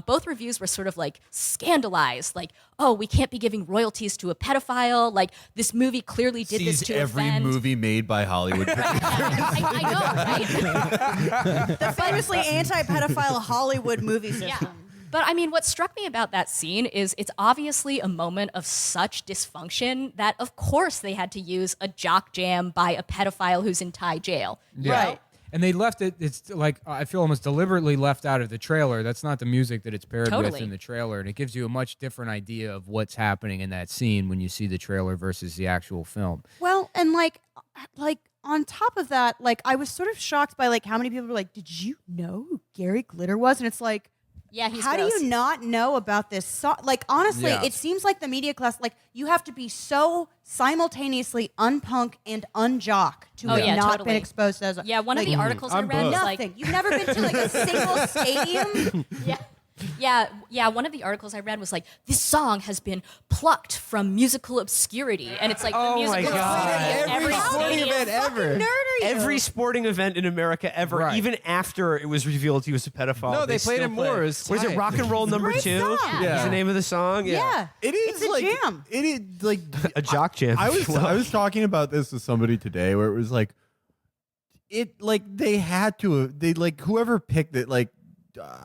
both reviews were sort of like scandalized, like, oh, we can't be giving royalties to a pedophile, like this movie clearly did this Sees to every offend. movie made by Hollywood. I know, right? The famously anti-pedophile Hollywood movie system. Yeah. But I mean, what struck me about that scene is it's obviously a moment of such dysfunction that, of course, they had to use a jock jam by a pedophile who's in Thai jail. Yeah. Right. And they left it, it's like, I feel almost deliberately left out of the trailer. That's not the music that it's paired with Totally. in the trailer. And it gives you a much different idea of what's happening in that scene when you see the trailer versus the actual film. Well, and like on top of that, like I was sort of shocked by like how many people were like, "Did you know who Gary Glitter was?" And it's like, Yeah, he's How gross. do you not know about this song? Like, honestly, Yeah. it seems like the media class, like, you have to be so simultaneously unpunk and unjock to Oh, have yeah, not totally. been exposed as a... Yeah, one of like, the articles I I'm read was both. like, nothing. You've never been to, like, a single stadium? yeah. One of the articles I read was like, this song has been plucked from musical obscurity, and it's like Oh the my musical God. obscurity of Every sporting stadium. event ever. Nerd are you? Every sporting event in America ever, Right. even after it was revealed he was a pedophile. No, they played still it more. It was Was it tight. Rock and Roll number great 2? song. Yeah. Is the name of the song? Yeah. It is It's a like jam. it is like A jock jam. I if you will. was talking about this with somebody today where it was like it like they had to they like whoever picked it like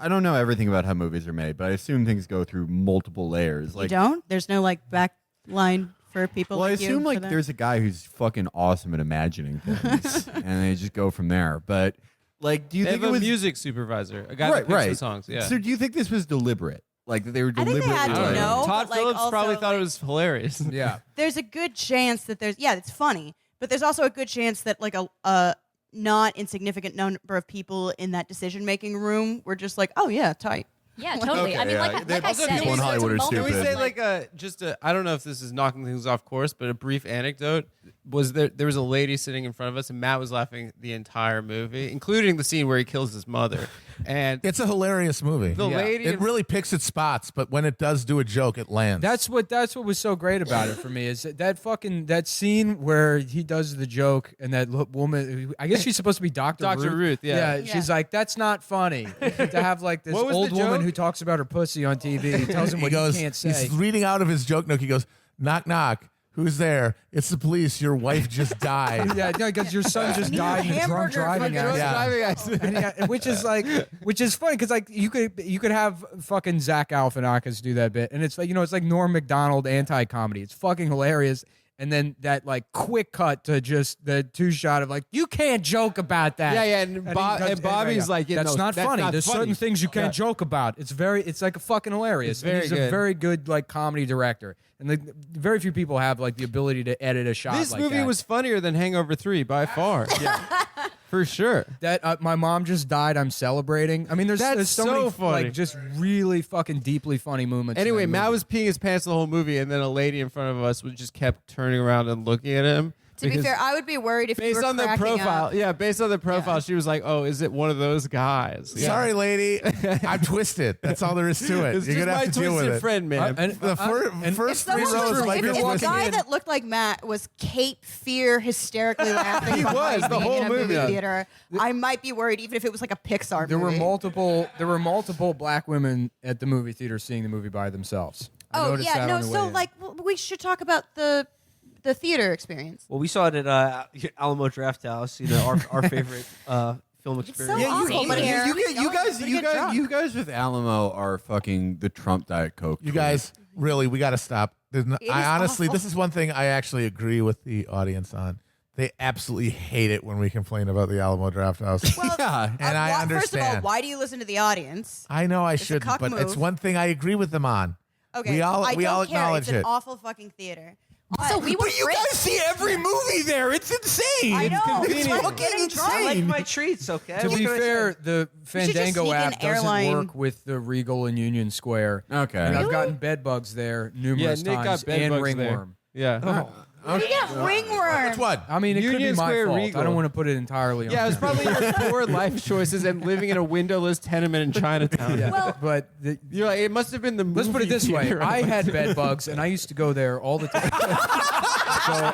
I don't know everything about how movies are made, but I assume things go through multiple layers. You Like don't? There's no, like, back line for people well, I like you? assume for like that? there's a guy who's fucking awesome at imagining things, and they just go from there. But like, do you They think have it a was music supervisor, a guy right? that picks Right. the songs. Yeah. So do you think this was deliberate? Like that they were I think they deliberately? had to like- know. Todd but, like, Phillips also, probably thought it like- was hilarious. Yeah. There's a good chance that it's funny, but there's also a good chance that, like, a not insignificant number of people in that decision-making room were just like, oh, yeah, tight. Yeah, totally. I Okay, mean, yeah. like I Also, said, people in it's a Hollywood are moment Can we stupid. say like, I don't know if this is knocking things off course, but a brief anecdote was there was a lady sitting in front of us and Matt was laughing the entire movie, including the scene where he kills his mother. And It's a hilarious movie. the lady It really picks its spots, but when it does do a joke, it lands. That's what was so great about it for me is that scene where he does the joke and that woman. I guess she's supposed to be Dr. Dr. Ruth, yeah. Yeah. She's like, that's not funny to have like this What was old the woman joke? who talks about her pussy on TV. He tells him he what goes, he can't say. he's reading out of his joke nook. He goes, knock, knock. Who's there? It's the police. Your wife just died. Yeah, because your son just died in a drunk driving accident. And which is funny because like you could have fucking Zach Galifianakis do that bit, and it's like it's like Norm Macdonald anti-comedy. It's fucking hilarious. And then that like quick cut to just the 2-shot of like you can't joke about that. Yeah, and he Bob- cuts- and Bobby's like, yeah, that's no, not that's funny. not There's funny. certain things you can't Yeah. joke about. It's like a fucking hilarious. It's very and he's a good. very good like comedy director. And like very few people have like the ability to edit a shot. this like movie that. was funnier than Hangover 3 by far. Yeah. For sure. That my mom just died. I'm celebrating. I mean, there's That's so so many funny. like just really fucking deeply funny moments. in Anyway, that Matt movie. was peeing his pants the whole movie, and then a lady in front of us was just kept turning around and looking at him. To be because fair, I would be worried if you based were on the cracking profile, up. yeah, based on the profile, she was like, "Oh, is it one of those guys?" Yeah. Sorry, lady. I'm twisted. That's all there is to it. It's You're just gonna my have to deal with twisted it. friend, man. The first If 3 someone rows was, might if, be if a walking guy in. that looked like Matt was Cape Fear hysterically laughing He behind was, the me whole in a movie. movie theater, I might be worried even if it was like a Pixar There were movie. multiple black women at the movie theater seeing the movie by themselves. I Oh noticed yeah, that no. on the way So in. like, we should talk about the theater experience. Well, we saw it at Alamo Draft House. Our favorite film experience. so awful, but you, here you, we you go. guys, Pretty you good guys, job. you guys with Alamo are fucking the Trump Diet Coke. You guys, really, we got to stop. It I is honestly, awful. this is one thing I actually agree with the audience on. They absolutely hate it when we complain about the Alamo Draft House. Well, Yeah. And I First of all, understand. why do you listen to the audience? I know I a shouldn't, cock but it's move. one thing I agree with them on. Okay, We all I we don't all care. acknowledge It's an it. awful fucking theater. So we were But you guys friends. see every movie there. It's insane. I know. It's It's like fucking getting drunk. I like insane. my treats, okay? to What be can I fair, say? the should just Fandango sneak in app doesn't airline. work with the Regal and Union Square. Okay. And I've Really? gotten bed bugs there yeah, numerous Nick got times bed and bugs there. ringworm. Yeah. You get ringworm. Which one? I mean, it could be Union my Square fault. Regal. I don't want to put it entirely on. Yeah, it was me. probably your poor life choices and living in a windowless tenement in Chinatown. Yeah. Well- but You're like, it must have been the movie let's put it this way: theater. I had bed bugs, and I used to go there all the time. So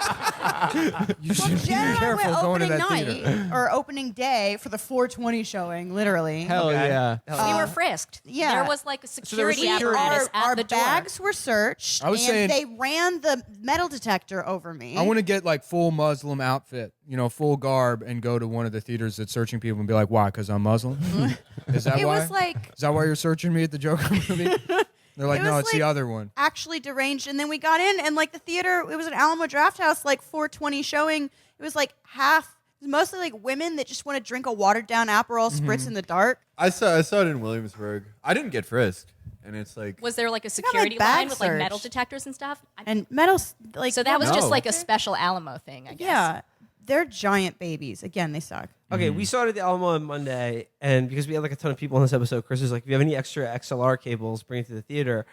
you should be Jen and I careful went going to opening that night theater. or opening day for the 420 showing, literally. Hell yeah. We were frisked. yeah. There was like a security We- apparatus at our the door. bags were searched, I was and saying- they ran the metal detector over me. I want to get like full Muslim outfit, full garb, and go to one of the theaters that's searching people and be like, "Why? Because I'm Muslim." Is that it why? was like Is that why you're searching me at the Joker movie? They're like, It no, was it's the like- other one. actually deranged, and then we got in, and like the theater, it was an Alamo Draft House, like 420 showing. It was like half, it was mostly like women that just want to drink a watered down Aperol spritz in the dark. I saw it in Williamsburg. I didn't get frisked, and it's like Was there like a my security bag line with like metal searched. detectors and stuff? And metal's like So that was No. just like a special Alamo thing, I guess. yeah, they're giant babies. Again, they suck. Okay, we saw it at the Alamo on Monday, and because we had like a ton of people on this episode, Chris was like, if you have any extra XLR cables, bring it to the theater.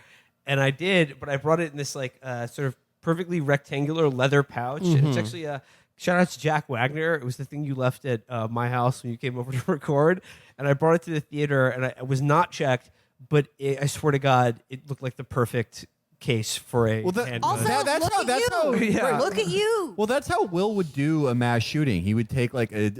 And I did, but I brought it in this like sort of perfectly rectangular leather pouch. And it's actually a shout out to Jack Wagner. It was the thing you left at my house when you came over to record. And I brought it to the theater, and I was not checked, but I swear to God, it looked like the perfect case for a handgun. Also, that's look how- at that's you. how- Yeah. Look at you. Well, that's how Will would do a mass shooting. He would take like a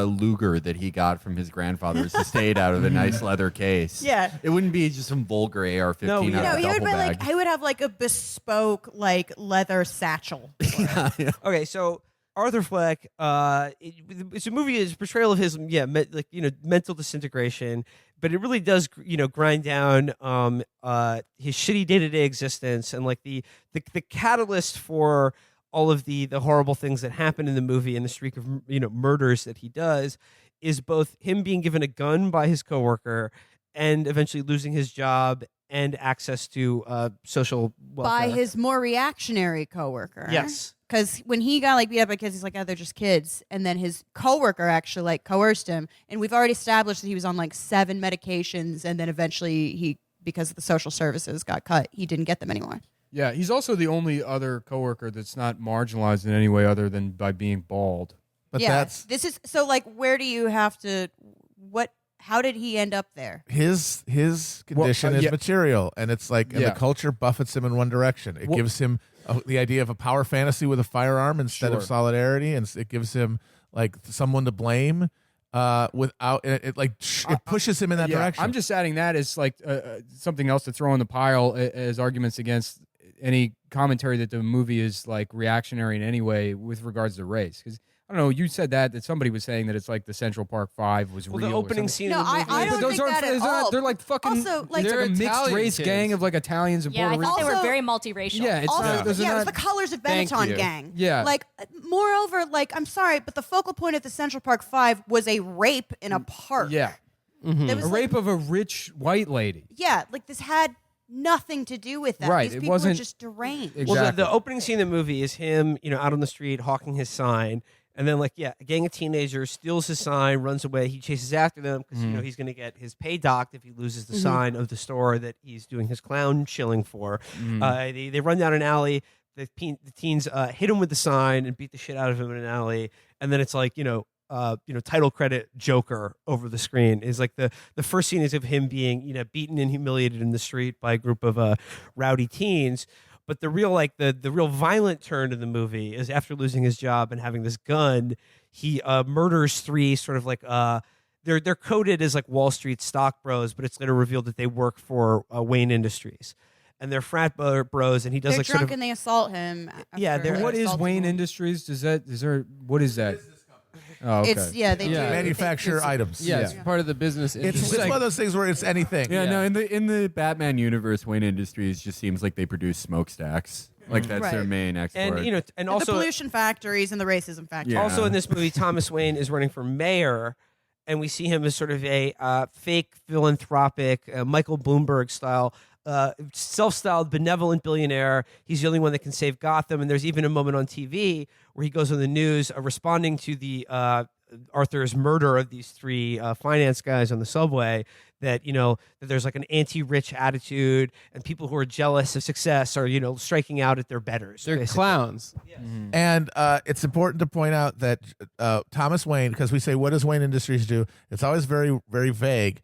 Luger that he got from his grandfather's estate out of a nice leather case. Yeah. It wouldn't be just some vulgar AR-15 No, out yeah. of No, a he would duffel be bag. like, I would have like a bespoke like leather satchel. Okay, so Arthur Fleck, it's a movie. It's a portrayal of his, mental disintegration, but it really does, grind down his shitty day-to-day existence and like the catalyst for all of the horrible things that happen in the movie and the streak of murders that he does is both him being given a gun by his coworker and eventually losing his job and access to social welfare. By his more reactionary coworker. Yes. Because when he got like beat up by kids, he's like, oh, they're just kids. And then his coworker actually like coerced him. And we've already established that he was on like 7 medications. And then eventually he, because of the social services got cut, he didn't get them anymore. Yeah, he's also the only other coworker that's not marginalized in any way other than by being bald. But yeah, that's this is so like, where do you have to, how did he end up there? his condition is yeah. material, and it's like and Yeah. the culture buffets him in one direction. It gives him the idea of a power fantasy with a firearm instead of Sure. solidarity, and it gives him like someone to blame without it pushes him in that Yeah, direction. I'm just adding that as like something else to throw in the pile as arguments against any commentary that the movie is like reactionary in any way with regards to race. Because I don't know, you said that somebody was saying that it's like the Central Park 5 was Well, real. the or opening something. scene No, of the movie. I But don't those think aren't, that at those aren't- all. they're like fucking. Also, like, it's They're like a mixed Italian race kids. gang of like Italians and Yeah, I Puerto thought they Ricans. were Also- very multiracial. Yeah, it's Also, not. Those are yeah, it was not. the Colors of Thank Benetton you. gang. Yeah. Like, moreover, like, I'm sorry, but the focal point of the Central Park 5 was a rape in a park. Yeah, There was a like- rape of a rich white lady. Yeah, like this had nothing to do with that. Right, These it people wasn't- were just deranged. Exactly. Well, the opening scene of the movie is him, out on the street hawking his sign, and then a gang of teenagers steals his sign, runs away. He chases after them because he's going to get his pay docked if he loses the sign of the store that he's doing his clown shilling for. They run down an alley. The teens hit him with the sign and beat the shit out of him in an alley, and then it's like title credit Joker over the screen is like the first scene is of him being beaten and humiliated in the street by a group of rowdy teens. But the real the real violent turn of the movie is after losing his job and having this gun, he murders 3 sort of like they're coded as like Wall Street stock bros, but it's later revealed that they work for Wayne Industries. And they're frat bros, and he does They're like drunk sort of and they assault him. Yeah, after they're- What is assaulting Wayne him. Industries? Is there? What is that? Oh, okay. It's they do manufacture items. Yeah, it's part of the business. It's one of those things where it's anything. Yeah, no. In the Batman universe, Wayne Industries just seems like they produce smokestacks. Like that's their Right. main export. and the also pollution factories and the racism factories. Yeah. Also in this movie, Thomas Wayne is running for mayor, and we see him as sort of a fake philanthropic, Michael Bloomberg style, self-styled benevolent billionaire. He's the only one that can save Gotham. And there's even a moment on TV where he goes on the news responding to the Arthur's murder of these 3 finance guys on the subway. That that there's like an anti-rich attitude, and people who are jealous of success are striking out at their betters. They're basically. clowns. And it's important to point out that Thomas Wayne, because we say, what does Wayne Industries do? It's always very, very vague,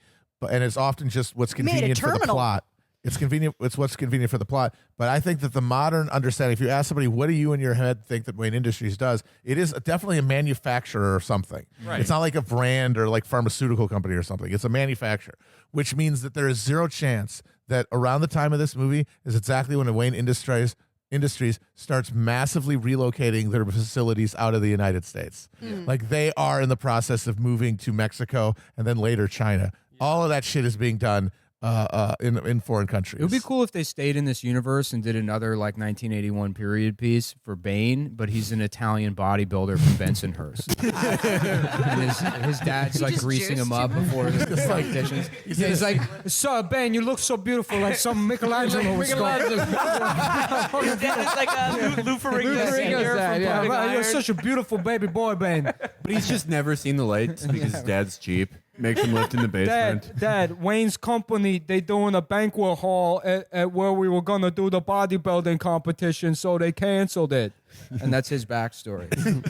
and it's often just what's Made a convenient for the terminal. plot. It's convenient. It's what's convenient for the plot. But I think that the modern understanding, if you ask somebody, what do you in your head think that Wayne Industries does? It is definitely a manufacturer or something. Right. It's not like a brand or like pharmaceutical company or something. It's a manufacturer, which means that there is zero chance that around the time of this movie is exactly when Wayne Industries starts massively relocating their facilities out of the United States. Like they are in the process of moving to Mexico and then later China. All of that shit is being done in foreign countries. It would be cool if they stayed in this universe and did another like 1981 period piece for Bane, but he's an Italian bodybuilder from Bensonhurst, and his dad's like greasing him up before the competitions. He's like, "So Bane, you look so beautiful, like some Michelangelo was going." His dad is like Lou Ferrigno Sr. from Yeah, Pumping right, you're Iron. such a beautiful baby boy, Bane. But he's just never seen the lights because his dad's cheap. Makes him lift in the basement. Dad, Wayne's company, they doing a banquet hall at where we were going to do the bodybuilding competition, so they canceled it. And that's his backstory.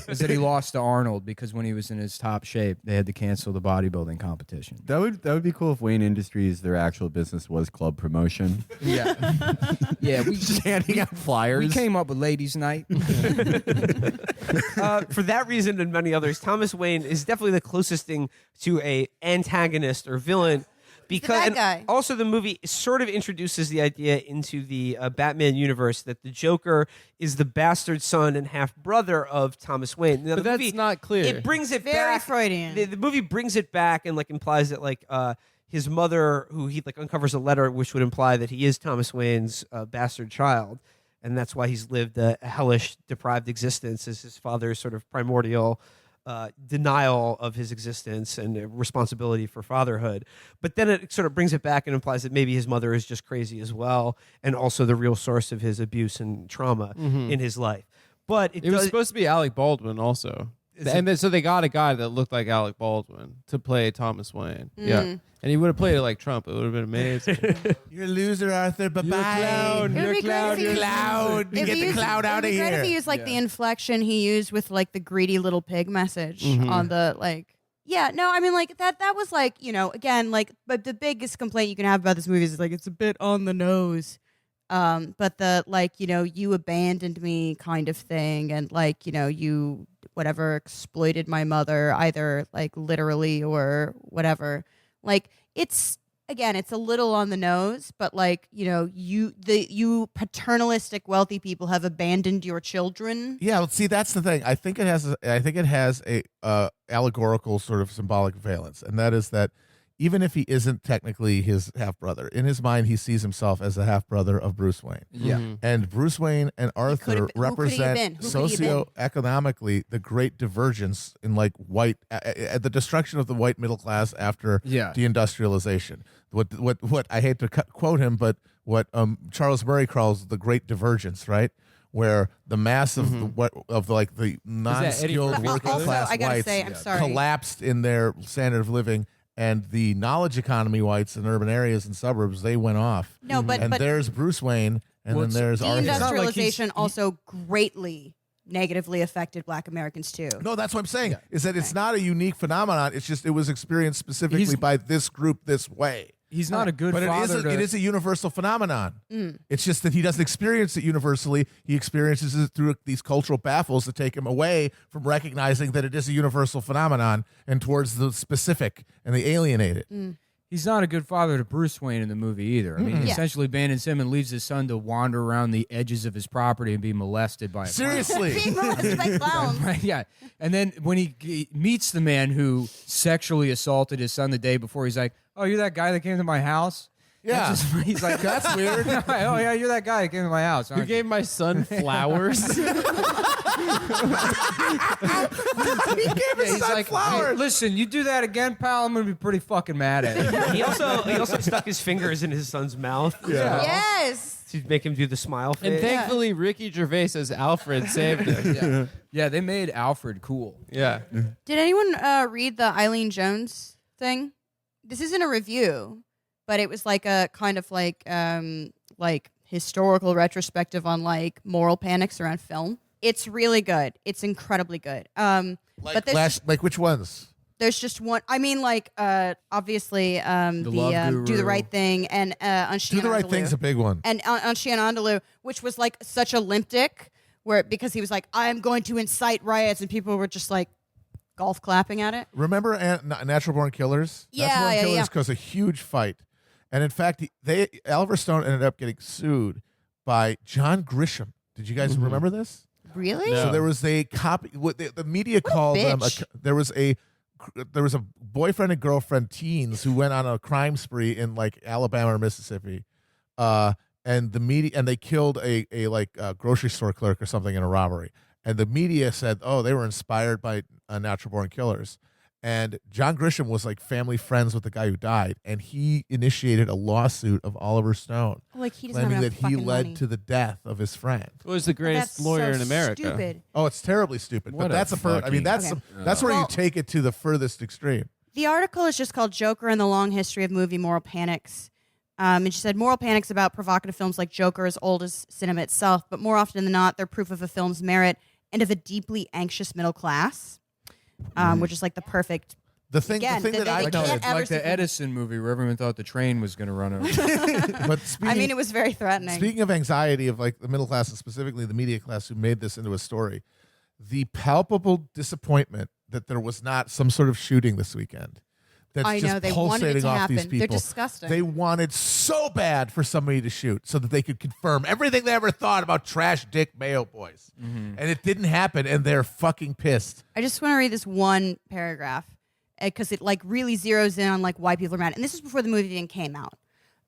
Is that he lost to Arnold because when he was in his top shape, they had to cancel the bodybuilding competition. That would be cool if Wayne Industries, their actual business was club promotion. Yeah. Yeah, we Just handing out flyers. We came up with Ladies' Night. For that reason and many others, Thomas Wayne is definitely the closest thing to a antagonist or villain. Because bad guy. Also the movie sort of introduces the idea into the Batman universe that the Joker is the bastard son and half brother of Thomas Wayne. Now, But the that's movie, not clear. It brings it Very back. Freudian. The movie brings it back and like implies that like his mother, who he like uncovers a letter which would imply that he is Thomas Wayne's bastard child, and that's why he's lived a hellish, deprived existence as his father's sort of primordial denial of his existence and responsibility for fatherhood. But then it sort of brings it back and implies that maybe his mother is just crazy as well, and also the real source of his abuse and trauma in his life. But It was supposed to be Alec Baldwin also. So they got a guy that looked like Alec Baldwin to play Thomas Wayne. Yeah. And he would have played it like Trump. It would have been amazing. You're a loser, Arthur. Bye bye. It would be great if he used- Cloud. If Get he the used- cloud out of It'd be great here. if he used like the inflection he used with like the greedy little pig message on the like. Yeah, no, I mean like that was like, you know, again, like, but the biggest complaint you can have about this movie is like it's a bit on the nose. But the like, you know, you abandoned me kind of thing, and like, you know, you whatever exploited my mother, either like literally or whatever. Like it's a little on the nose, but like, you know, you paternalistic wealthy people have abandoned your children. Yeah, well, see, that's the thing. I think it has a allegorical sort of symbolic valence, and that is that even if he isn't technically his half brother, in his mind he sees himself as the half brother of Bruce Wayne. Yeah. And Bruce Wayne and Arthur who could he represent been? Who could he have been? socioeconomically the great divergence in like white the destruction of the white middle class after Yeah. deindustrialization. What I hate to quote him, but what Charles Murray calls the great divergence, right? Where the mass of the non-skilled Murphy? working Also, class I gotta whites say, I'm sorry. collapsed in their standard of living, and the knowledge economy whites in urban areas and suburbs, they went off. No, but And there's Bruce Wayne, and Well, then there's Arthur. deindustrialization also greatly negatively affected Black Americans too. No, that's what I'm saying. Is that it's not a unique phenomenon. It's just it was experienced specifically He's- by this group this way. He's not a good But father. it is a universal phenomenon. It's just that he doesn't experience it universally. He experiences it through these cultural baffles that take him away from recognizing that it is a universal phenomenon and towards the specific and the alienated. He's not a good father to Bruce Wayne in the movie either. I mean, he Yeah. essentially abandons him and leaves his son to wander around the edges of his property and be molested by a Seriously. Being molested by clowns. Right, yeah. And then when he meets the man who sexually assaulted his son the day before, he's like, "Oh, you're that guy that came to my house?" Yeah. That's just- he's like, That's weird. "Oh yeah, you're that guy that came to my house." Who aren't you?" gave my son flowers? He's like, "Hey, listen, you do that again, pal, I'm gonna be pretty fucking mad at you." he also stuck his fingers in his son's mouth. Yes. To make him do the smile face. And thankfully, Ricky Gervais as Alfred saved him. Yeah, they made Alfred cool. Yeah. Did anyone read the Eileen Jones thing? This isn't a review, but it was like a kind of like historical retrospective on like moral panics around film. It's really good. It's incredibly good. But Like which ones? there's just one. I mean, like obviously Love Do the Guru. Right Thing and Do the Right Thing's a big one. and Anshian Andalou, which was like such a limptic, because he was like, I'm going to incite riots, and people were just like golf clapping at it. Remember Natural Born Killers? Yeah, Natural Born yeah, Killers yeah. caused a huge fight. And in fact, Oliver Stone ended up getting sued by John Grisham. Did you guys remember this? Really? No. So there was a copy. What the media called them. bitch. There was a there was a boyfriend and girlfriend teens who went on a crime spree in like Alabama or Mississippi, and the media, and they killed a grocery store clerk or something in a robbery. And the media said, oh, they were inspired by Natural Born Killers. And John Grisham was like family friends with the guy who died, and he initiated a lawsuit of Oliver Stone, Like he doesn't claiming have that enough he fucking led money. to the death of his friend. Was the greatest That's lawyer so in America. Stupid. Oh, it's terribly stupid. What But a that's I mean, that's Okay. that's where you Well- take it to the furthest extreme. The article is just called Joker and the Long History of Movie Moral Panics. And she said moral panics about provocative films like Joker as old as cinema itself, but more often than not, they're proof of a film's merit and of a deeply anxious middle class, which is like the perfect. The thing Again, that they I can't noticed, ever Like see- the Edison movie where everyone thought the train was going to run over. but I mean, it was very threatening. speaking of anxiety of like the middle class and specifically the media class who made this into a story, the palpable disappointment that there was not some sort of shooting this weekend. That's I just know, they wanted it pulsating to off these happen. They're people. disgusting. They wanted so bad for somebody to shoot so that they could confirm everything they ever thought about trash dick Mayo boys. And it didn't happen, and they're fucking pissed. I just want to read this one paragraph because it like really zeroes in on like why people are mad. And this is before the movie even came out.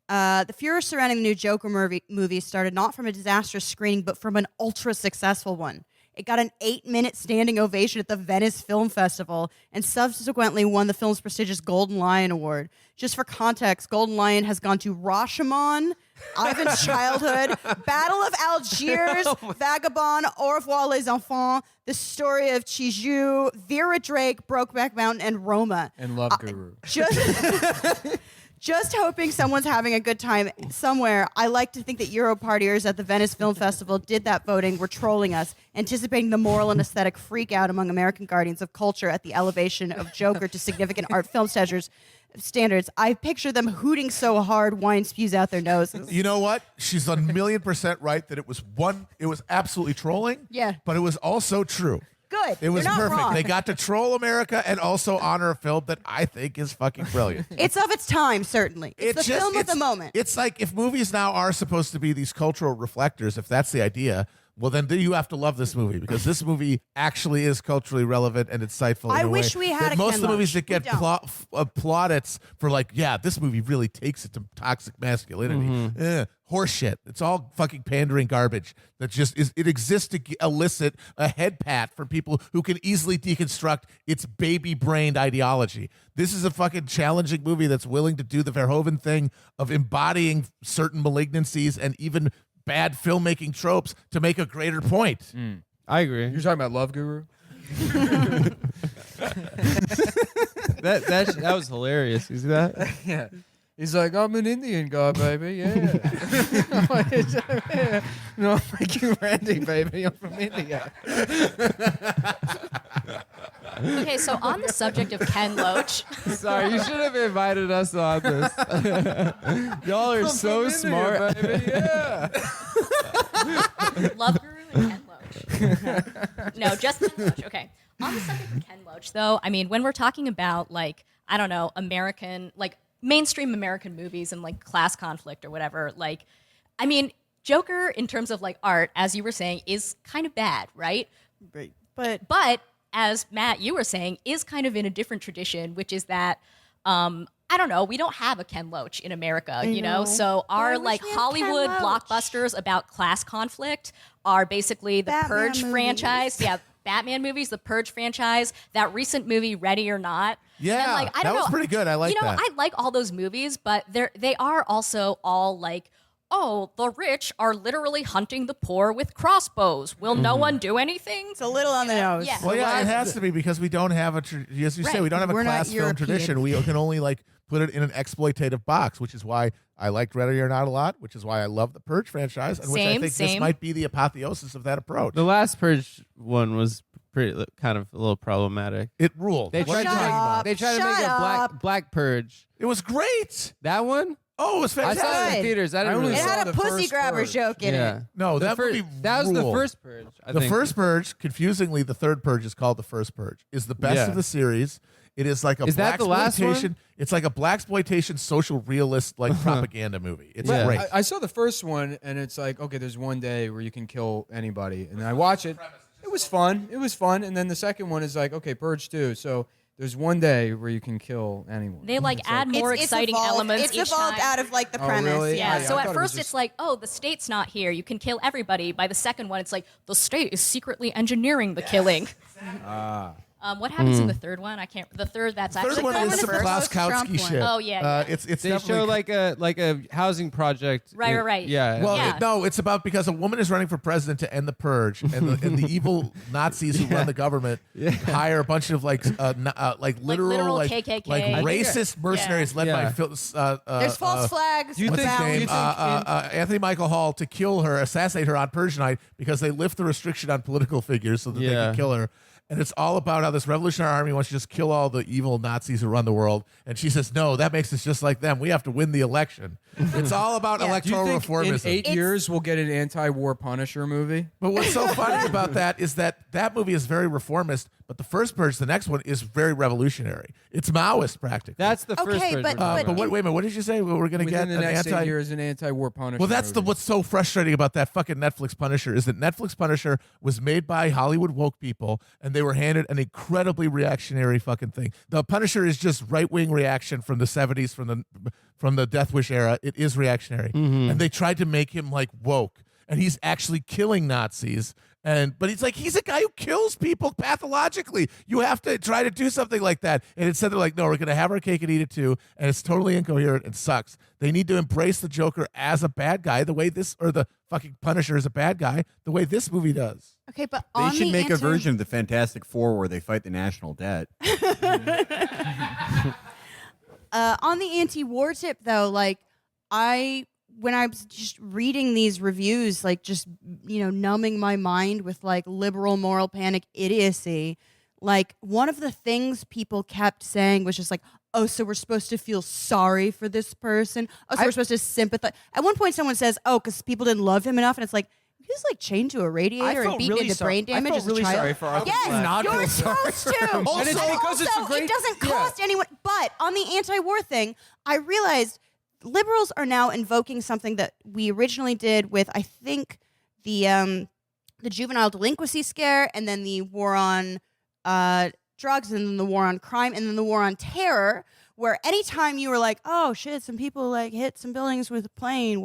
The furor surrounding the new Joker movie started not from a disastrous screening, but from an ultra successful one. It got an 8-minute standing ovation at the Venice Film Festival and subsequently won the film's prestigious Golden Lion Award. Just for context, Golden Lion has gone to Rashomon, Ivan's Childhood, Battle of Algiers, Vagabond, Au revoir les enfants, The Story of Chiju, Vera Drake, Brokeback Mountain, and Roma. And Love Guru. Just hoping someone's having a good time somewhere. I like to think that Euro partiers at the Venice Film Festival did that voting, were trolling us, anticipating the moral and aesthetic freak out among American guardians of culture at the elevation of Joker to significant art film standards. I picture them hooting so hard wine spews out their noses. You know what? She's 1,000,000% right that it was absolutely trolling. Yeah. But it was also true. Good. It was You're not perfect. wrong. They got to troll America and also honor a film that I think is fucking brilliant. It's of its time, certainly. It's the film of the moment. It's like if movies now are supposed to be these cultural reflectors, if that's the idea, well, then you have to love this movie because this movie actually is culturally relevant and inceitful. I in a wish way we had that a most Ken of the movies Loach. that We get don't. plaudits for like, yeah, this movie really takes it to toxic masculinity. Horseshit. It's all fucking pandering garbage. That just is. It exists to elicit a head pat for people who can easily deconstruct its baby-brained ideology. This is a fucking challenging movie that's willing to do the Verhoeven thing of embodying certain malignancies and even bad filmmaking tropes to make a greater point. I agree. You're talking about Love Guru? That was hilarious. You see that? Yeah. He's like, I'm an Indian guy, baby. Yeah. No, thank you, Randy, baby. I'm from India. Okay, so on the subject of Ken Loach, Sorry, you should have invited us on this. Y'all are so smart. baby. Yeah. Love Guru and Ken Loach. No, just Ken Loach. Okay. On the subject of Ken Loach, though, I mean, when we're talking about, like, I don't know, American, like, mainstream American movies and, like, class conflict or whatever, like, I mean, Joker, in terms of, like, art, as you were saying, is kind of bad, right? But as Matt, you were saying, is kind of in a different tradition, which is that, I don't know, we don't have a Ken Loach in America, you know? So our, wish like, we had Ken Hollywood Loach. blockbusters about class conflict are basically the Batman Purge movies. franchise. Yeah, Batman movies, the Purge franchise, that recent movie, Ready or Not. Yeah, And, like, I that don't was know, pretty good. I like you know, that. I like all those movies, but they are also all, like, oh, the rich are literally hunting the poor with crossbows. Will no one do anything? It's a little on the nose. Yeah. Well, yeah, it has to be because we don't have as you say, Right. we don't have a We're not class film European. tradition. We can only like put it in an exploitative box, which is why I liked Ready or Not a lot, which is why I love the Purge franchise, and which I think this Same. might be the apotheosis of that approach. The last Purge one was pretty kind of a little problematic. It ruled. They What are tried you Shut talking up. about? They tried to Shut make a up. black Purge. It was great. That one? Oh, it was I fantastic. saw it in Good. theaters. I I didn't only really It saw had a the pussy first grabber Purge. joke in yeah. it. No, The that fir- movie that was the ruled. first Purge. I The think. first Purge, confusingly, the third Purge is called the first Purge. Is the best Yeah. of the series. It is like a Is that the last one? It's like a blaxploitation social realist like propaganda movie. It's Yeah. great. I saw the first one, and it's like, okay, there's one day where you can kill anybody. And I watch it. It was fun. And then the second one is like, okay, Purge 2. So There's one day where you can kill anyone. They add more exciting elements It's each evolved time. out of like the Oh, premise. really? Yeah, I so thought at it was first just- it's like, oh, the state's not here. You can kill everybody. By the second one, it's like, the state is secretly engineering the killing. What happens in the third one? I can't. The third, that's Third actually one kind is of some the first. Klaskowski Trump one. shit. Oh, yeah. It's They definitely show like a housing project. Right. Yeah. Well, Yeah. no, it's about because a woman is running for president to end the purge, and the evil Nazis who run the government hire a bunch of literal KKK. racist mercenaries led by Yeah. There's false flags. do you what's think- his do you name? think Anthony Michael Hall to kill her, assassinate her on Purge night because they lift the restriction on political figures so that they Yeah. can kill her. And it's all about how this revolutionary army wants to just kill all the evil Nazis who run the world. And she says, no, that makes us just like them. We have to win the election. It's all about Do you electoral think reformism. in 8 years we'll get an anti-war Punisher movie? But what's so funny about that is that movie is very reformist, but the first Purge, the next one, is very revolutionary. It's Maoist practically. That's the first. Okay, version but- we're talking but about. wait a minute. What did you say? We're going to get Within the an next 8 anti. years, an anti-war Punisher. Well, that's movie. what's so frustrating about that fucking Netflix Punisher is that Netflix Punisher was made by Hollywood woke people, and they were handed an incredibly reactionary fucking thing. The Punisher is just right wing reaction from the 70s, from the Death Wish era. It is reactionary, and they tried to make him like woke, and he's actually killing Nazis. But he's a guy who kills people pathologically. You have to try to do something like that. And instead they're like, no, we're going to have our cake and eat it too. And it's totally incoherent and sucks. They need to embrace the Joker as a bad guy the way the fucking Punisher is a bad guy the way this movie does. Okay, but They on should the make a version of the Fantastic Four where they fight the national debt. On the anti-war tip, though, when I was just reading these reviews, just numbing my mind with liberal moral panic idiocy, one of the things people kept saying was just oh, so we're supposed to feel sorry for this person. Oh, so we're supposed to sympathize. At one point, someone says, oh, because people didn't love him enough, and it's he was chained to a radiator and beaten into brain damage as a really child. sorry for Arthur Yes, Fleck. you're supposed to. And it's because it's a Also, great- it doesn't cost anyone. But on the anti-war thing, I realized liberals are now invoking something that we originally did with, I think, the juvenile delinquency scare, and then the war on drugs, and then the war on crime, and then the war on terror, where anytime you were oh shit, some people hit some buildings with a plane,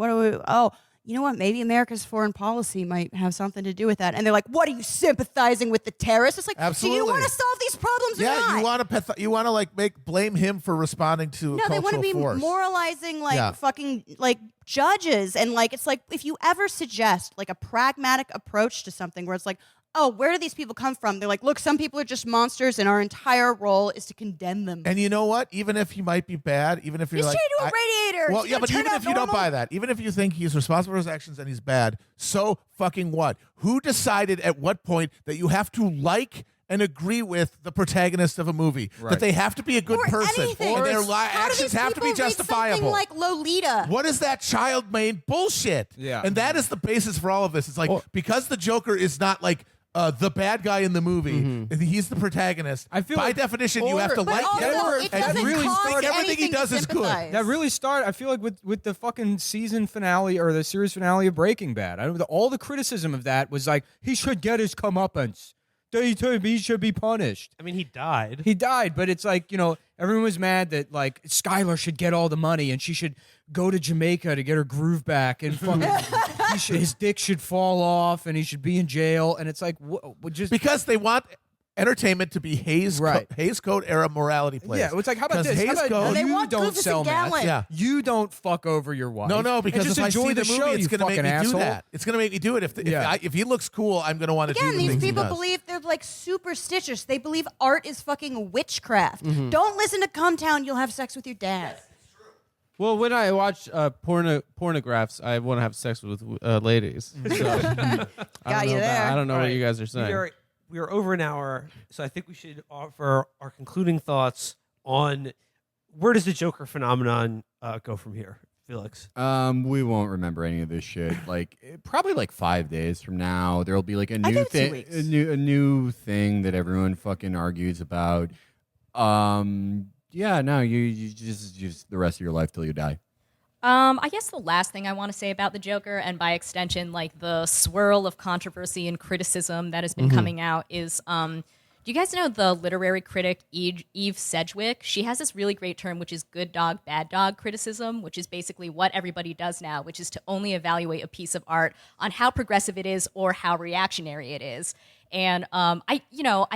you know what, maybe America's foreign policy might have something to do with that. And they're what are you sympathizing with the terrorists? It's Absolutely. do you want to solve these problems or Yeah, not? you want to blame him for responding to No, they want to be force. moralizing Yeah. fucking judges, and it's if you ever suggest a pragmatic approach to something where it's oh, where do these people come from? They're look, some people are just monsters, and our entire role is to condemn them. And you know what? Even if he might be bad, even if you're He's chained to a radiator. well, He's yeah, gonna but turn even out if you don't normal. buy that, even if you think he's responsible for his actions and he's bad, so fucking what? Who decided at what point that you have to and agree with the protagonist of a movie? That they have to be a good Or person, anything. and their How do actions these have to be people read justifiable. something like Lolita. What is that child-made bullshit? Yeah. And that is the basis for all of this. It's because the Joker is not the bad guy in the movie, and he's the protagonist. I feel by like- definition you have to But like also, him it and doesn't really cost think everything he anything does to is good. sympathize. That really started. I feel like with the fucking season finale or the series finale of Breaking Bad. All the criticism of that was he should get his comeuppance. He should be punished. I mean, he died. He died, but it's everyone was mad that Skylar should get all the money and she should go to Jamaica to get her groove back, and fucking his dick should fall off and he should be in jail. And it's just Because they want entertainment to be Hays Right. Hays Code era morality plays. yeah, it's how about 'Cause this? How Hays about Code, They you want don't Goofus sell and meth. Gallen. Yeah. You don't fuck over your wife. no, because and just if I enjoy see the the movie, show, it's you going to make fucking me do asshole. that. It's going to make me do it. Yeah. If he looks cool, I'm going to want to do Again, the these things he people does. believe they're superstitious. They believe art is fucking witchcraft. Mm-hmm. Don't listen to Come Town, you'll have sex with your dad. Well, when I watch pornographs, I want to have sex with ladies. So, Got you there. I don't know All what right. you guys are saying. We are over an hour, so I think we should offer our concluding thoughts on where does the Joker phenomenon go from here, Felix? We won't remember any of this shit. Probably 5 days from now, there'll be a give new it 2 thing, weeks. a new thing that everyone fucking argues about. Yeah, no, you just the rest of your life till you die. I guess the last thing I want to say about the Joker, and by extension, the swirl of controversy and criticism that has been coming out, is, Do you guys know the literary critic Eve Sedgwick? She has this really great term, which is good dog, bad dog criticism, which is basically what everybody does now, which is to only evaluate a piece of art on how progressive it is or how reactionary it is. And I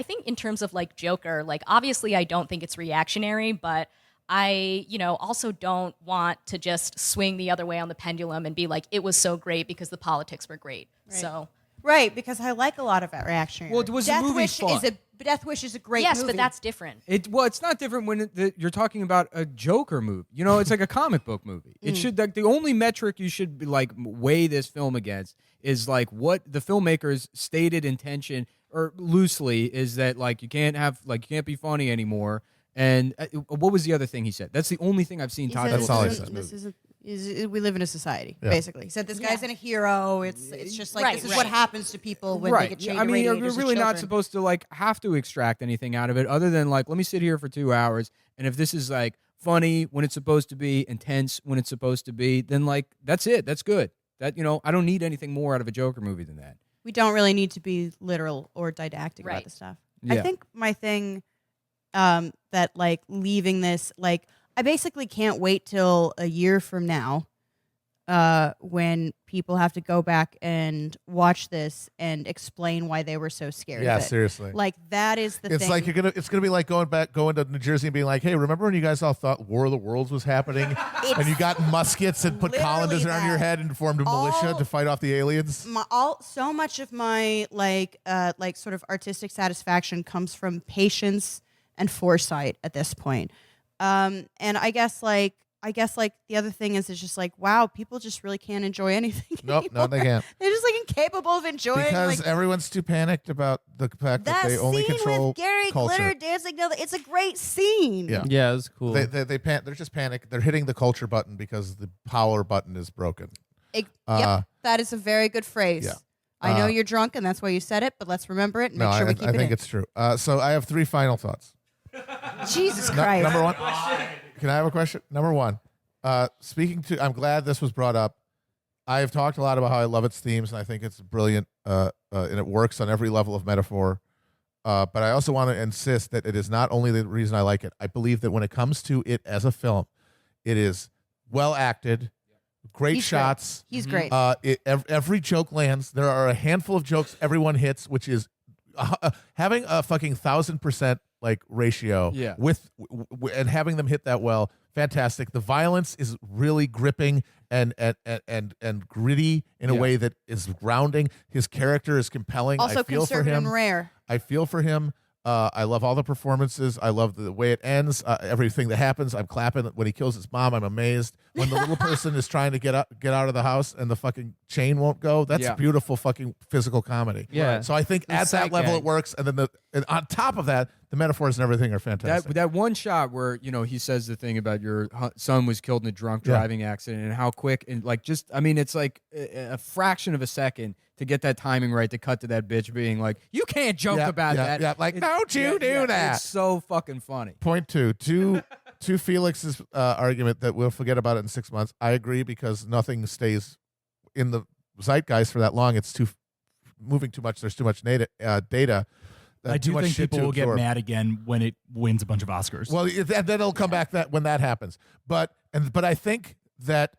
think in terms of like Joker, like obviously I don't think it's reactionary, but I, also don't want to just swing the other way on the pendulum and be like, it was so great because the politics were great. Right. So. Right, because I like a lot of reactionary. Well, was the movie fun? Death Wish is a great yes, movie. but that's different. It's not different when you're talking about a Joker movie. It's like a comic book movie. It should like the only metric you should be like weigh this film against is like what the filmmakers stated intention or loosely is that like you can't be funny anymore. And what was the other thing he said? That's the only thing I've seen Todd That's all he said. We live in a society, basically. He said this guy's in a hero. It's just like this is what happens to people when they get chained. I mean, you're radiators really as not children. supposed to like have to extract anything out of it other than like, let me sit here for 2 hours, and if this is like funny when it's supposed to be, intense when it's supposed to be, then like that's it. That's good. That I don't need anything more out of a Joker movie than that. We don't really need to be literal or didactic about the stuff. Yeah. I think my thing that like leaving this, like I basically can't wait till a year from now when people have to go back and watch this and explain why they were so scared Yeah, of it. seriously. Like that is the It's thing. like it's gonna be like going to New Jersey and being like, hey, remember when you guys all thought War of the Worlds was happening, and you got muskets and put literally colanders around your that. head and formed a militia to fight off the aliens? So much of my like sort of artistic satisfaction comes from patience and foresight at this point. And I guess the other thing is it's just like, wow, people just really can't enjoy anything Nope, no, anymore. they can't. They're just like incapable of enjoying Because like, everyone's too panicked about the fact that they only scene control with Gary culture. Glitter dancing down. It's a great scene. Yeah. Yeah, it was cool. They're just panicked. They're hitting the culture button because the power button is broken. Yep, that is a very good phrase. Yeah. I know you're drunk and that's why you said it, but let's remember it and No, make sure we keep I it think in. it's true. So I have 3 final thoughts. Jesus Christ. Number 1. Can I have a question? Number 1. I'm glad this was brought up. I've talked a lot about how I love its themes, and I think it's brilliant, and it works on every level of metaphor. But I also want to insist that it is not only the reason I like it. I believe that when it comes to it as a film, it is well acted, great He's shots. Great. He's great. Every joke lands. There are a handful of jokes everyone hits, which is having a fucking 1,000% like ratio and having them hit that well. Fantastic. The violence is really gripping and gritty in a way that is grounding. His character is compelling. Also I feel for conservative him. and rare. I feel for him. I love all the performances. I love the way it ends. Everything that happens, I'm clapping. When he kills his mom, I'm amazed. When the little person is trying to get out of the house and the fucking chain won't go, that's beautiful fucking physical comedy. Yeah. So I think at that level it works. And then and on top of that, the metaphors and everything are fantastic. That one shot where he says the thing about your son was killed in a drunk driving accident and how quick and like it's like a fraction of a second to get that timing right to cut to that bitch being like, you can't joke about that. Yeah, like don't you do that? It's so fucking funny. Point 2 to Felix's argument that we'll forget about it in 6 months. I agree because nothing stays in the zeitgeist for that long. It's moving too much. There's too much data. I do think people will get mad again when it wins a bunch of Oscars. Well, then it'll come back when that happens. But I think that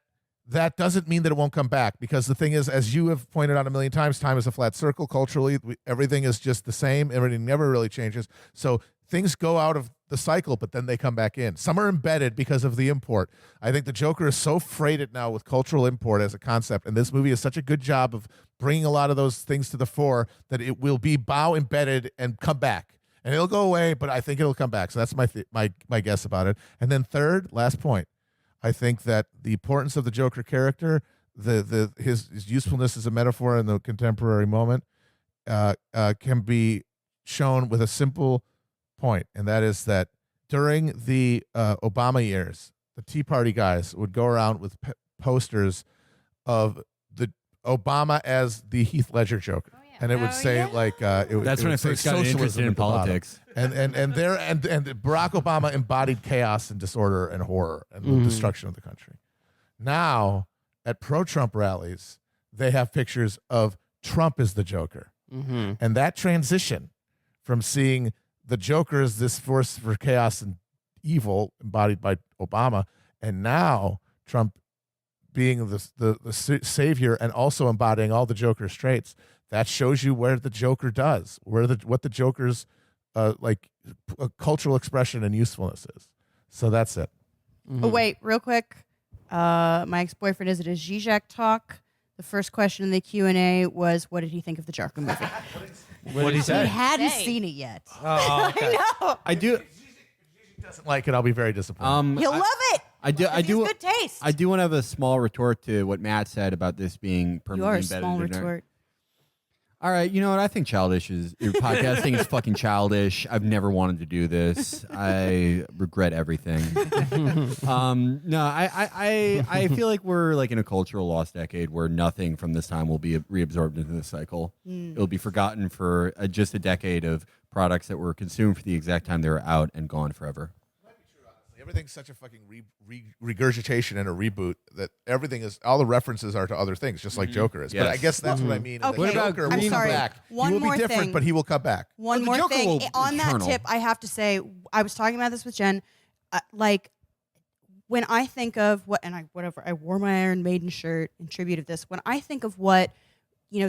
doesn't mean that it won't come back, because the thing is, as you have pointed out a million times, time is a flat circle. Culturally, everything is just the same. Everything never really changes. So things go out of the cycle, but then they come back in. Some are embedded because of the import. I think the Joker is so freighted now with cultural import as a concept, and this movie is such a good job of bringing a lot of those things to the fore that it will be bow embedded and come back. And it'll go away, but I think it'll come back. So that's my guess about it. And then third, last point, I think that the importance of the Joker character, his usefulness as a metaphor in the contemporary moment, can be shown with a simple point, and that is that during the Obama years, the Tea Party guys would go around with posters of the Obama as the Heath Ledger Joker. And it would say that's when I first got interested in politics. And Barack Obama embodied chaos and disorder and horror and the destruction of the country. Now, at pro-Trump rallies, they have pictures of Trump as the Joker. And that transition from seeing the Joker as this force for chaos and evil embodied by Obama, and now Trump being the savior and also embodying all the Joker's traits. That shows you where the Joker does, what the Joker's cultural expression and usefulness is. So that's it. Oh, wait, real quick. My ex-boyfriend is at a Zizek talk. The first question in the Q&A was, what did he think of the Joker movie? What did he He say? hadn't seen it yet. Oh, okay. I know. I do. Doesn't like it, I'll be very disappointed. He'll love it. I do. I He do. has good taste. I do want to have a small retort to what Matt said about this being You permanently are a embedded small in our- retort. All right, you know what? I think your podcasting is fucking childish. I've never wanted to do this. I regret everything. No, I feel like we're like in a cultural lost decade where nothing from this time will be reabsorbed into the cycle. It'll be forgotten for just a decade of products that were consumed for the exact time they were out and gone forever. Everything's such a fucking regurgitation and a reboot that everything is, all the references are to other things, just like Joker is. Yes. But I guess that's what I mean. Okay. The What Joker about- I'm will sorry. come back. One he will more be different, thing. but he will come back. One the more Joker thing. will On that eternal. tip, I have to say, I was talking about this with Jen. When I think of I wore my Iron Maiden shirt in tribute of this. When I think of what,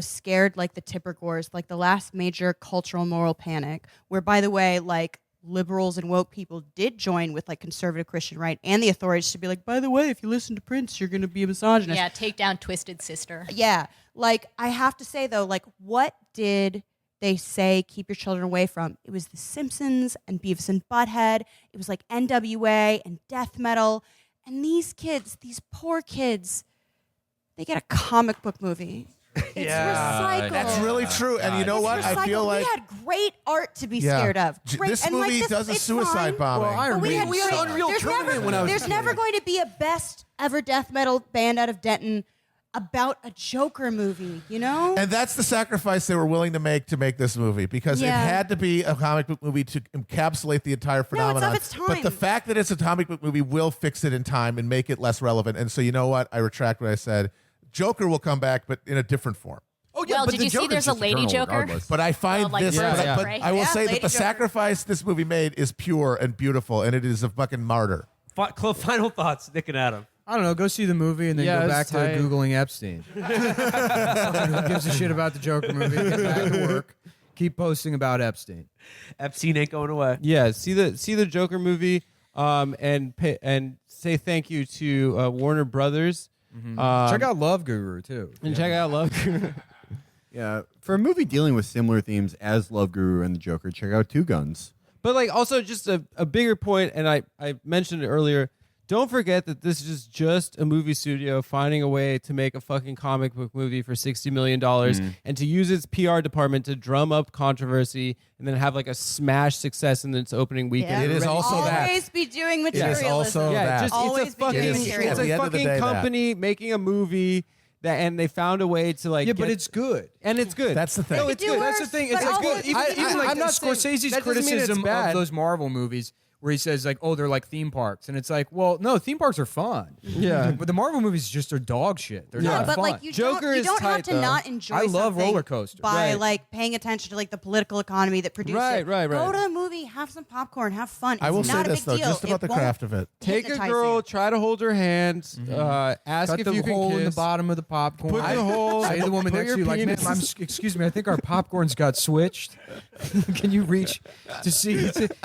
scared like the Tipper Gores, like the last major cultural moral panic, where, by the way, like liberals and woke people did join with like conservative Christian right and the authorities to be like, by the way, if you listen to Prince, you're going to be a misogynist. Yeah, take down Twisted Sister. Yeah. Like, I have to say, though, like, what did they say keep your children away from? It was The Simpsons and Beavis and Butthead. It was like NWA and death metal. And these kids, these poor kids, they get a comic book movie. It's recycled. That's really true. And you know It's what? I recycled. feel like we had great art to be Yeah. scared of. Great. this and movie like does a it's suicide fine. bombing. But we had Unreal there's Tournament never, when I was a there's kid. never going to be a best ever death metal band out of Denton about a Joker movie, And that's the sacrifice they were willing to make this movie, because Yeah. it had to be a comic book movie to encapsulate the entire phenomenon. its time. But the fact that it's a comic book movie will fix it in time and make it less relevant. And so, you know what? I retract what I said. Joker will come back, but in a different form. Oh Well, but did the you see Joker's there's a just lady eternal Joker? regardless. But I find like this, Birds but, of but Prey? I will Yeah, say that Lady the Joker. sacrifice this movie made is pure and beautiful, and it is a fucking martyr. Final thoughts, Nick and Adam. I don't know. Go see the movie and then Yeah, go it's back to tight. Googling Epstein. Who gives a shit about the Joker movie? Get back to work. Keep posting about Epstein. Epstein ain't going away. Yeah, see the Joker movie, and say thank you to Warner Brothers. Check out Love Guru too. And check out Love. Yeah, for a movie dealing with similar themes as Love Guru and the Joker, check out Two Guns. But like also just a bigger point, and I mentioned it earlier. Don't forget that this is just a movie studio finding a way to make a fucking comic book movie for $60 million and to use its PR department to drum up controversy and then have like a smash success in its opening weekend. It is also that. Always be doing It is materialism. also Yeah, that. just Always it's a be fucking doing It is, materialism. it's at the a end of the fucking day, that. company making a movie and they found a way to like Yeah, but get- it's good. and it's good. That's the thing. No, They it's could do good. worse, That's the thing. but It's also good. it's Even, good. even like I'm not saying- Scorsese's that doesn't mean it's criticism bad. of those Marvel movies, where he says like, "Oh, they're like theme parks," and it's like, "Well, no, theme parks are fun." Yeah. but the Marvel movies just are dog shit. They're No, not but fun. like you Joker don't, you is don't have tight, to though. not enjoy I love something roller coasters. by Right. like paying attention to like the political economy that produced Right, it. right. Go to a movie, have some popcorn, have fun. It's I will say not a this big though, deal. just about It the won't craft of it. Take a hypnotize girl, you. try to hold her hand, ask Cut if the you can hole in the kiss. bottom of the popcorn. Put the hole. Say to the woman put next your to you, like, "Ma'am, penis- excuse me, I think our popcorn's got switched. Can you reach to see?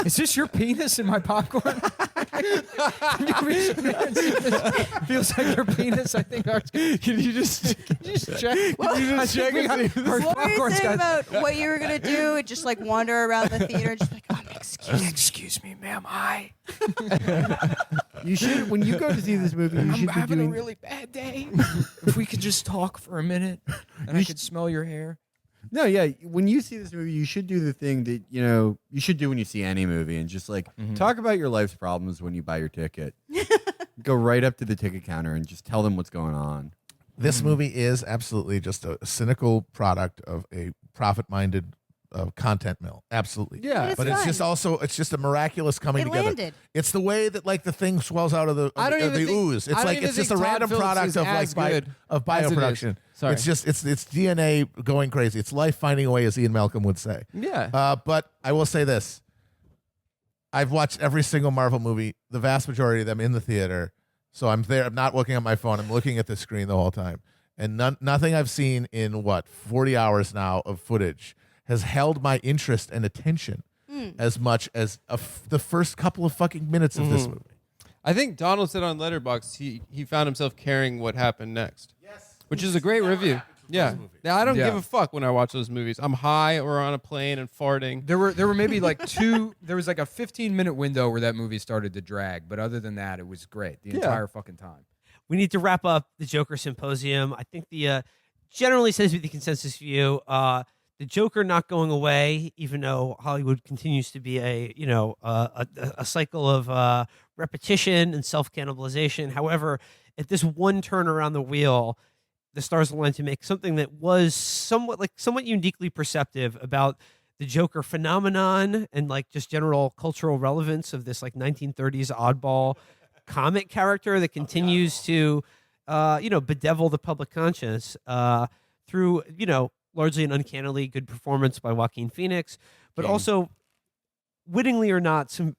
Is this your penis in my popcorn? Can you reach in there and see if this feels like your penis? I think ours. Can you just check? What were you popcorn's saying got. about what you were gonna do? And just like wander around the theater and just be like, Excuse me, ma'am. Hi. You should, when you go to see this movie, you should be having doing. a really bad day. If we could just talk for a minute, and I could smell your hair. No, yeah. When you see this movie, you should do the thing that you should do when you see any movie, and just like talk about your life's problems when you buy your ticket. Go right up to the ticket counter and just tell them what's going on. This movie is absolutely just a cynical product of a profit-minded content mill. Absolutely. Yeah. It's But it's fun. just also it's just a miraculous coming It together. landed. It's the way that like the thing swells out of the I don't even the think- ooze. I It's don't like even it's just a think Todd random Phillips product is of like as good of as it is. bioproduction. Sorry. It's just it's DNA going crazy. It's life finding a way, as Ian Malcolm would say. Yeah. But I will say this: I've watched every single Marvel movie, the vast majority of them in the theater. So I'm there. I'm not looking at my phone. I'm looking at the screen the whole time. And nothing I've seen in 40 hours now of footage has held my interest and attention as much as the first couple of fucking minutes of this movie. I think Donald said on Letterboxd he found himself caring what happened next. Yes. Which is a great review. Yeah. Now, I don't give a fuck when I watch those movies. I'm high or on a plane and farting. There were maybe like there was like a 15-minute window where that movie started to drag, but other than that, it was great the entire fucking time. We need to wrap up the Joker Symposium. I think the generally seems to be the consensus view. The Joker not going away, even though Hollywood continues to be a cycle of repetition and self-cannibalization. However, at this one turn around the wheel, the stars aligned to make something that was somewhat uniquely perceptive about the Joker phenomenon and like just general cultural relevance of this like 1930s oddball comic character that continues to bedevil the public conscience through largely an uncannily good performance by Joaquin Phoenix, but also wittingly or not some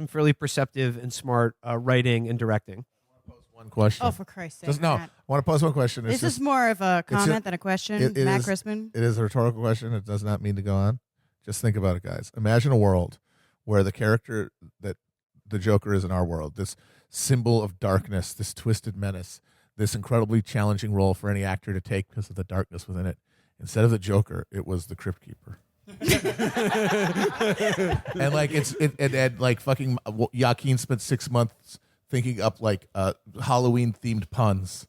fairly perceptive and smart writing and directing. One question. Oh, for Christ's sake! Just, no, I Matt. want to pose one question. This is more of a comment than a question. it Matt is- Crispin. It is a rhetorical question. It does not mean to go on. Just think about it, guys. Imagine a world where the character that the Joker is in our world, this symbol of darkness, this twisted menace, this incredibly challenging role for any actor to take because of the darkness within it. Instead of the Joker, it was the Crypt Keeper. And like it like fucking Joaquin spent 6 months thinking up like Halloween themed puns.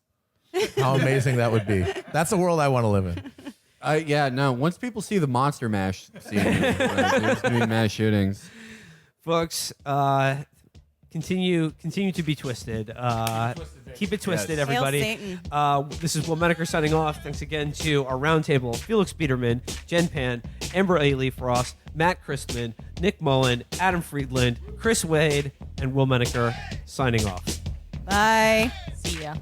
How amazing that would be. That's the world I want to live in. Once people see the Monster Mash scene, there's going to be mass shootings. Folks, continue to be twisted. Keep it twisted, Yes. everybody. Hail Satan. This is Will Menaker signing off. Thanks again to our roundtable: Felix Biederman, Jen Pan, Amber A. Lee Frost, Matt Christman, Nick Mullen, Adam Friedland, Chris Wade, and Will Menaker signing off. Bye. See ya.